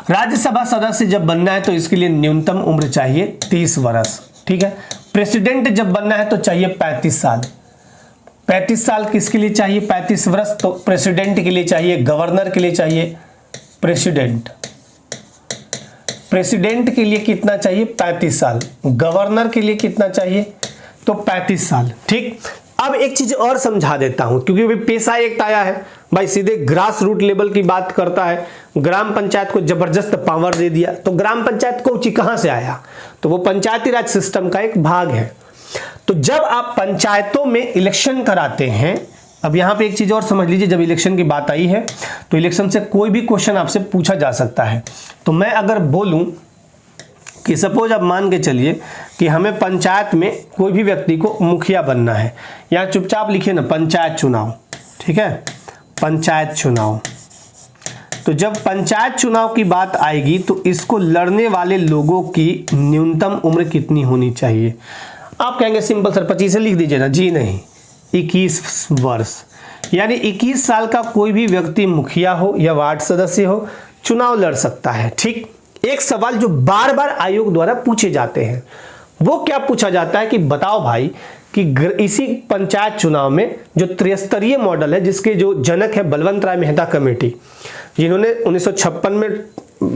राज्यसभा सदस्य जब बनना है तो इसके लिए न्यूनतम उम्र चाहिए 30 वर्ष, ठीक है। प्रेसिडेंट जब बनना है तो चाहिए 35 साल। 35 साल किसके लिए चाहिए? 35 वर्ष तो प्रेसिडेंट के लिए चाहिए, गवर्नर के लिए चाहिए, प्रेसिडेंट के लिए कितना चाहिए? 35 साल। गवर्नर के लिए कितना चाहिए? तो 35 साल। ठीक, अब एक चीज और समझा देता हूं, क्योंकि अभी पेशा एक आया है भाई, सीधे ग्रास रूट लेवल की बात करता है, ग्राम पंचायत को जबरदस्त पावर दे दिया। तो ग्राम पंचायत कोची कहां से आया? तो वो पंचायती राज सिस्टम का एक भाग है। तो जब आप पंचायतों में इलेक्शन कराते हैं, अब यहां पे एक चीज और समझ लीजिए, जब इलेक्शन की बात आई है तो इलेक्शन से कोई भी क्वेश्चन आपसे पूछा जा सकता है। तो मैं अगर बोलूं कि सपोज आप मान के चलिए कि हमें पंचायत में कोई भी व्यक्ति को मुखिया बनना है, यहाँ चुपचाप लिखिए ना पंचायत चुनाव, ठीक है, पंचायत चुनाव। तो जब पंचायत चुनाव की बात आएगी तो इसको लड़ने वाले लोगों की न्यूनतम उम्र कितनी होनी चाहिए? आप कहेंगे सिंपल सर 25 से लिख दीजिए ना। जी नहीं, 21 वर्ष, यानी 21 साल का कोई भी व्यक्ति मुखिया हो या वार्ड सदस्य हो, चुनाव लड़ सकता है। ठीक, एक सवाल जो बार बार आयोग द्वारा पूछे जाते हैं, वो क्या पूछा जाता है कि बताओ भाई कि इसी पंचायत चुनाव में जो त्रिस्तरीय मॉडल है, जिसके जो जनक है बलवंत राय मेहता कमेटी, जिन्होंने 1956 में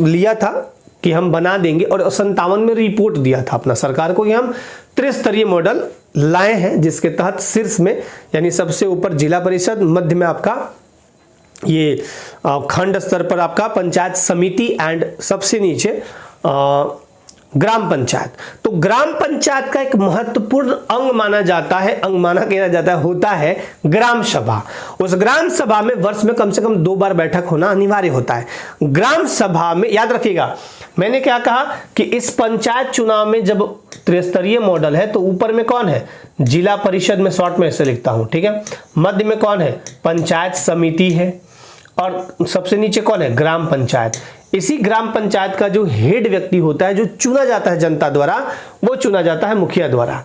लिया था कि हम बना देंगे, और 57 में रिपोर्ट दिया था अपना सरकार को कि हम त्रिस्तरीय मॉडल लाए हैं, जिसके तहत शीर्ष में यानी सबसे ऊपर जिला परिषद, मध्य में आपका ये खंड स्तर पर आपका पंचायत समिति एंड सबसे नीचे ग्राम पंचायत। तो ग्राम पंचायत का एक महत्वपूर्ण अंग माना जाता है, होता है ग्राम सभा। उस ग्राम सभा में वर्ष में कम से कम 2 बार बैठक होना अनिवार्य होता है। ग्राम सभा में याद रखिएगा, मैंने क्या कहा कि इस पंचायत चुनाव में जब त्रिस्तरीय मॉडल है तो ऊपर में कौन है? जिला परिषद, में शॉर्ट में ऐसे लिखता हूं, ठीक है। मध्य में कौन है? पंचायत समिति है, और सबसे नीचे कौन है? ग्राम पंचायत। इसी ग्राम पंचायत का जो हेड व्यक्ति होता है, जो चुना जाता है जनता द्वारा, वो चुना जाता है मुखिया द्वारा।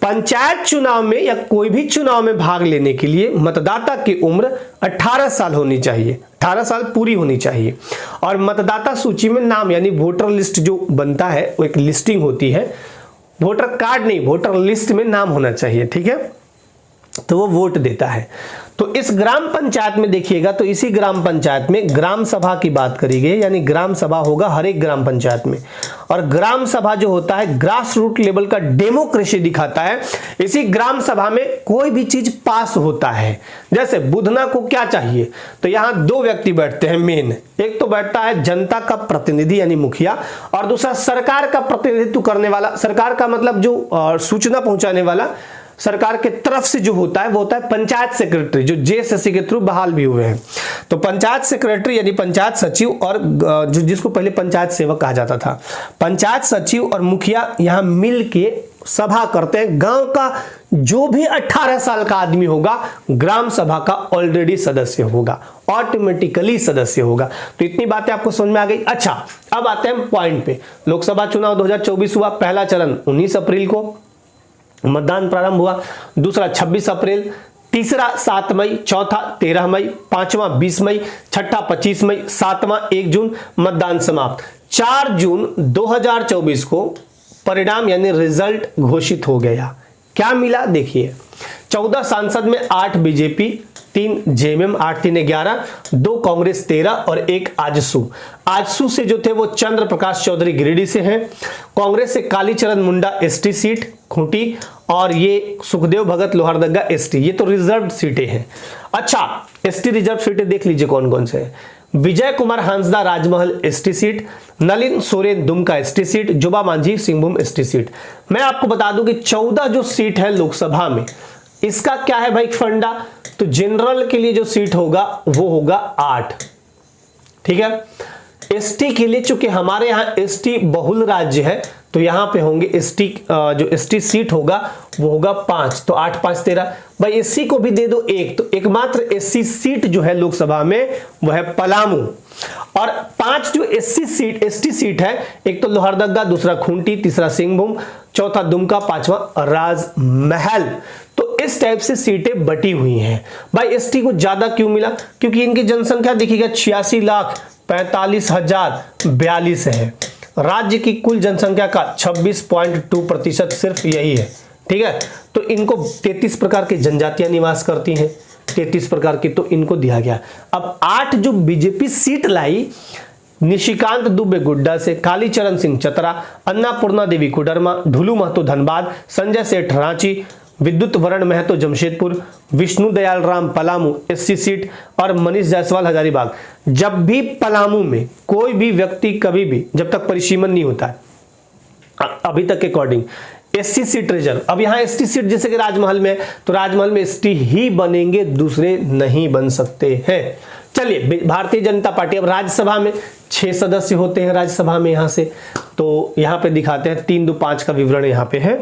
पंचायत चुनाव में या कोई भी चुनाव में भाग लेने के लिए मतदाता की उम्र 18 साल होनी चाहिए, 18 साल पूरी होनी चाहिए। और मतदाता सूची में नाम यानी वोटर लिस्ट जो बनता है, वो एक लिस्टिंग होती है, वोटर कार्ड नहीं, वोटर लिस्ट में नाम होना चाहिए, ठीक है, तो वो वोट देता है। तो इस ग्राम पंचायत में देखिएगा, तो इसी ग्राम पंचायत में ग्राम सभा की बात करी गई, यानी ग्राम सभा होगा हर एक ग्राम पंचायत में। और ग्राम सभा जो होता है ग्रास रूट लेवल का डेमोक्रेसी दिखाता है। इसी ग्राम सभा में कोई भी चीज पास होता है। जैसे बुधना को क्या चाहिए, तो यहां 2 व्यक्ति बैठते हैं मेन, एक तो बैठता है जनता का प्रतिनिधि यानी मुखिया, और दूसरा सरकार का प्रतिनिधित्व करने वाला, सरकार का मतलब जो सूचना पहुंचाने वाला सरकार के तरफ से जो होता है, वो होता है पंचायत सेक्रेटरी, जो जेएसएससी के थ्रू बहाल भी हुए हैं। तो पंचायत सेक्रेटरी यानी पंचायत सचिव, और जो जिसको पहले पंचायत सेवक कहा जाता था, पंचायत सचिव और मुखिया यहां मिल के सभा करते हैं। गांव का जो भी 18 साल का आदमी होगा, ग्राम सभा का ऑलरेडी सदस्य होगा, ऑटोमेटिकली सदस्य होगा। तो इतनी बातें आपको समझ में आ गई। अच्छा, अब आते हैं पॉइंट पे। लोकसभा चुनाव 2024 हुआ, पहला चरण 19 अप्रैल को मतदान प्रारंभ हुआ, दूसरा 26 अप्रैल, तीसरा 7 मई, चौथा 13 मई, पांचवा 20 मई, छठा 25 मई, सातवां 1 जून, मतदान समाप्त। 4 जून 2024 को परिणाम यानी रिजल्ट घोषित हो गया। क्या मिला देखिए, 14 सांसद में 8 बीजेपी, 3 जेएमएम, 8 3 11, 2 कांग्रेस 13 और 1 आजसू। आजसू से जो थे वो चंद्र प्रकाश चौधरी गिरिडीह से हैं। कांग्रेस से कालीचरण मुंडा एसटी सीट खूंटी, और ये सुखदेव भगत लोहरदगा एसटी, ये तो रिजर्व सीटें हैं। अच्छा, एसटी रिजर्व सीटें देख लीजिए कौन कौन से हैं। विजय Kumar Hansda Rajmahal ST seat, Nalin Soren Dumka ST seat, Joba Manjhi Singhbhum ST seat. मैं आपको बता दूं कि 14 जो सीट है लोकसभा में, इसका क्या है भाई फंडा, तो जनरल के लिए जो सीट होगा वो होगा 8, ठीक है। एसटी के लिए चूंकि हमारे यहाँ एसटी बहुल राज्य है, तो यहां पे होंगे एसटी, जो एसटी सीट होगा वो होगा 5, तो 8 5 13। भाई एससी को भी दे दो 1, तो एकमात्र एससी सीट जो है लोकसभा में वो है पलामू। और 5 जो एसटी सीट है, एक तो लोहरदगा, दूसरा खूंटी, तीसरा सिंहभूम, चौथा दुमका, पांचवा राजमहल। तो इस टाइप से सीटें बटी हुई हैं। भाई एसटी को ज्यादा क्यों मिला, क्योंकि इनकी जनसंख्या देखिएगा 86,45,042 है। राज्य की कुल जनसंख्या का 26.2% सिर्फ यही है, ठीक है। तो इनको 33 प्रकार की जनजातियां निवास करती हैं, 33 प्रकार की, तो इनको दिया गया। अब 8 जो बीजेपी सीट लाई, निशिकांत दुबे गुड्डा से, कालीचरण सिंह चतरा, अन्नापूर्णा देवी कोडरमा, ढुलू महतो धनबाद, संजय सेठ रांची, विद्युत वरण महतो जमशेदपुर, विष्णु दयाल राम पलामू एससी सीट और मनीष जायसवाल हजारीबाग। जब भी पलामू में कोई भी व्यक्ति कभी भी, जब तक परिसीमन नहीं होता है अभी तक के अकॉर्डिंग, एससी सीट रिजर्व। अब यहाँ एसटी सीट जैसे कि राजमहल में, तो राजमहल में एसटी ही बनेंगे, दूसरे नहीं बन सकते हैं। चलिए, भारतीय जनता पार्टी, अब राज्यसभा में 6 सदस्य होते हैं राज्यसभा में यहाँ से, तो यहाँ पे दिखाते हैं 3, 2, 5 का विवरण यहाँ पे है।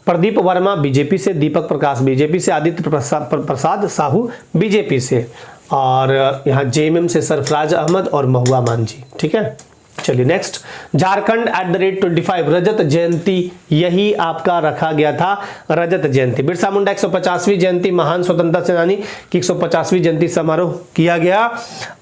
प्रदीप वर्मा बीजेपी से, दीपक प्रकाश बीजेपी से, आदित्य प्रसाद साहू बीजेपी से, और यहाँ जेएमएम से सरफराज अहमद और महुआ मांझी। ठीक है, चलिए नेक्स्ट, झारखंड @25 रजत जयंती, यही आपका रखा गया था रजत जयंती। बिरसा मुंडा 150वीं जयंती, महान स्वतंत्रता सेनानी की 150वीं जयंती समारोह किया गया।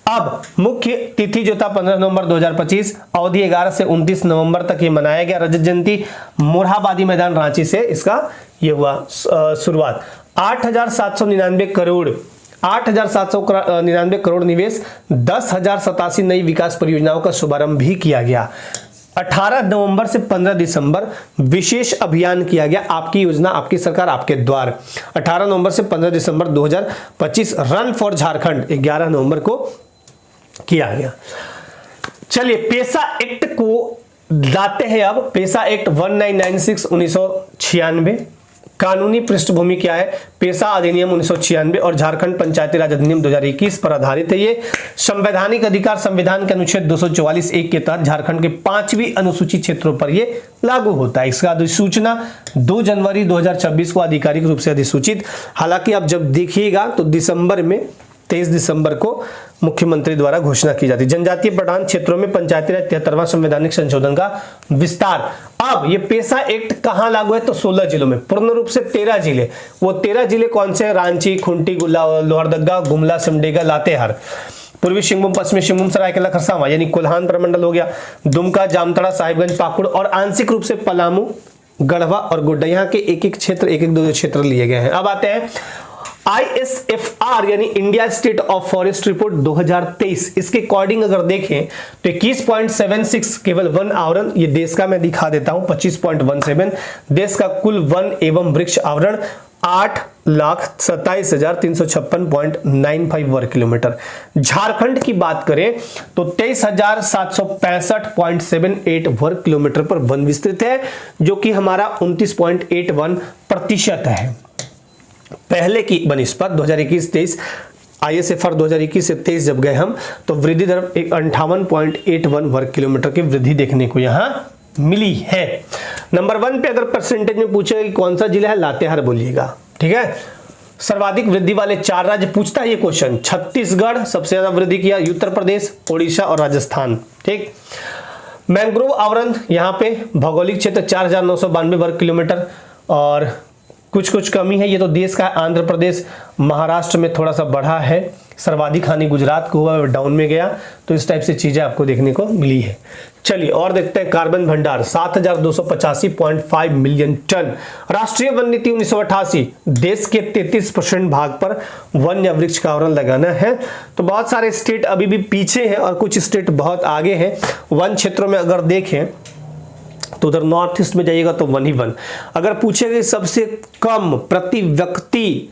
अब मुख्य तिथि जो था 15 नवंबर 2025, अवधि 11 से 29 नवंबर तक ये मनाया गया रजत जयंती। मोरहाबादी मैदान रांची से इसका ये हुआ शुरुआत। 8,799 करोड़ निवेश, 10,087 नई विकास परियोजनाओं का शुभारंभ भी किया गया। 18 नवंबर से 15 दिसंबर विशेष अभियान किया गया, आपकी योजना आपकी सरकार आपके द्वार। 18 नवंबर से 15 दिसंबर 2025 रन फॉर झारखंड 11 नवंबर को किया गया। चलिए, पेशा एक्ट को लाते हैं अब। पेशा एक्ट 1996 1996, कानूनी पृष्ठभूमि क्या है? पेशा अधिनियम 1996 और झारखंड पंचायती राज अधिनियम 2021 पर आधारित है। ये संवैधानिक अधिकार संविधान के अनुच्छेद 244(1) के तहत झारखंड के 5वीं अनुसूचित क्षेत्रों पर ये लागू होता है। इसका अधिसूचना 2 जनवरी 2026 को आधिकारिक रूप से अधिसूचित, हालांकि आप जब देखिएगा तो दिसंबर में 23 दिसंबर को मुख्यमंत्री द्वारा घोषणा की जाती है। जनजातीय प्रधान क्षेत्रों में पंचायती राज 73वां संवैधानिक संशोधन का विस्तार। अब ये पेशा एक्ट कहां लागू है? तो 16 जिलों में, पूर्ण रूप से 13 जिले। वो 13 जिले कौन से हैं? रांची, खूंटी, लोहरदगा, गुमला, सिमडेगा, लातेहार, पूर्वी सिंहभूम, पश्चिमी सिंहभूम, सरायकेला खरसावां यानी कोल्हान प्रमंडल हो गया, दुमका, जामताड़ा, साहिबगंज, पाकुड़ और आंशिक रूप से पलामू, गढ़वा और गोड्डा। यहाँ के एक-एक क्षेत्र, एक-एक 2 क्षेत्र लिए गए हैं। अब आते हैं ISFR यानी India state of forest report 2023, इसके अकॉर्डिंग अगर देखें तो 21.76 केवल वन आवरण, ये देश का मैं दिखा देता हूं, 25.17 देश का कुल वन एवं वृक्ष आवरण 8,27,356.95 वर्ग किलोमीटर। झारखंड की बात करें तो 23,765.78 वर्ग किलोमीटर पर वन विस्तृत है, जो कि हमारा 29.81% है। पहले की बनिस्पत 2021-23 ISFR 2021 से 23 जब गए हम, तो वृद्धि दर 58.81 वर्ग किलोमीटर की वृद्धि देखने को यहां मिली है। नंबर 1 पे अगर परसेंटेज में पूछेगा कि कौन सा जिला है, लातेहार बोलिएगा। ठीक है, सर्वाधिक वृद्धि वाले 4 राज्य पूछता है ये क्वेश्चन। छत्तीसगढ़ सबसे ज्यादा वृद्धि किया, उत्तर प्रदेश, ओडिशा और राजस्थान। ठीक, मैंग्रोव आवरण यहाँ पे भौगोलिक क्षेत्र 4,992 वर्ग किलोमीटर, और कुछ कमी है, ये तो देश का आंध्र प्रदेश, महाराष्ट्र में थोड़ा सा बढ़ा है। सर्वाधिक हानि गुजरात को हुआ, डाउन में गया। तो इस टाइप से चीजें आपको देखने को मिली है। चलिए और देखते हैं कार्बन भंडार 7,285.5 मिलियन टन। राष्ट्रीय वन नीति 1988, देश के 33% भाग पर वन या वृक्ष का आवरण लगाना है। तो बहुत सारे स्टेट अभी भी पीछे हैं और कुछ स्टेट बहुत आगे हैं। वन क्षेत्रों में अगर देखें तो उधर नॉर्थ ईस्ट में जाइएगा तो 1 ही 1। अगर पूछेगा सबसे कम प्रति व्यक्ति,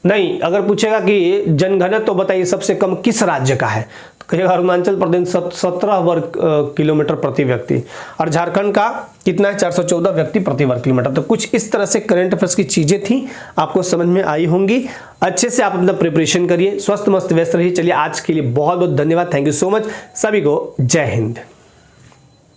नहीं, अगर पूछेगा कि जनघनत्व तो बताइए सबसे कम किस राज्य का है, तो कहेगा अरुणाचल प्रदेश 17 वर्ग किलोमीटर प्रति व्यक्ति, और झारखंड का कितना है? 414 व्यक्ति प्रति वर्ग किलोमीटर। तो कुछ इस तरह से करंट अफेयर्स की चीजें थी, आपको समझ में आई होंगी। अच्छे से आप अपना प्रिपरेशन करिए, स्वस्थ मस्त व्यस्त रहिए। चलिए आज के लिए बहुत बहुत धन्यवाद, थैंक यू सो मच, सभी को जय हिंद।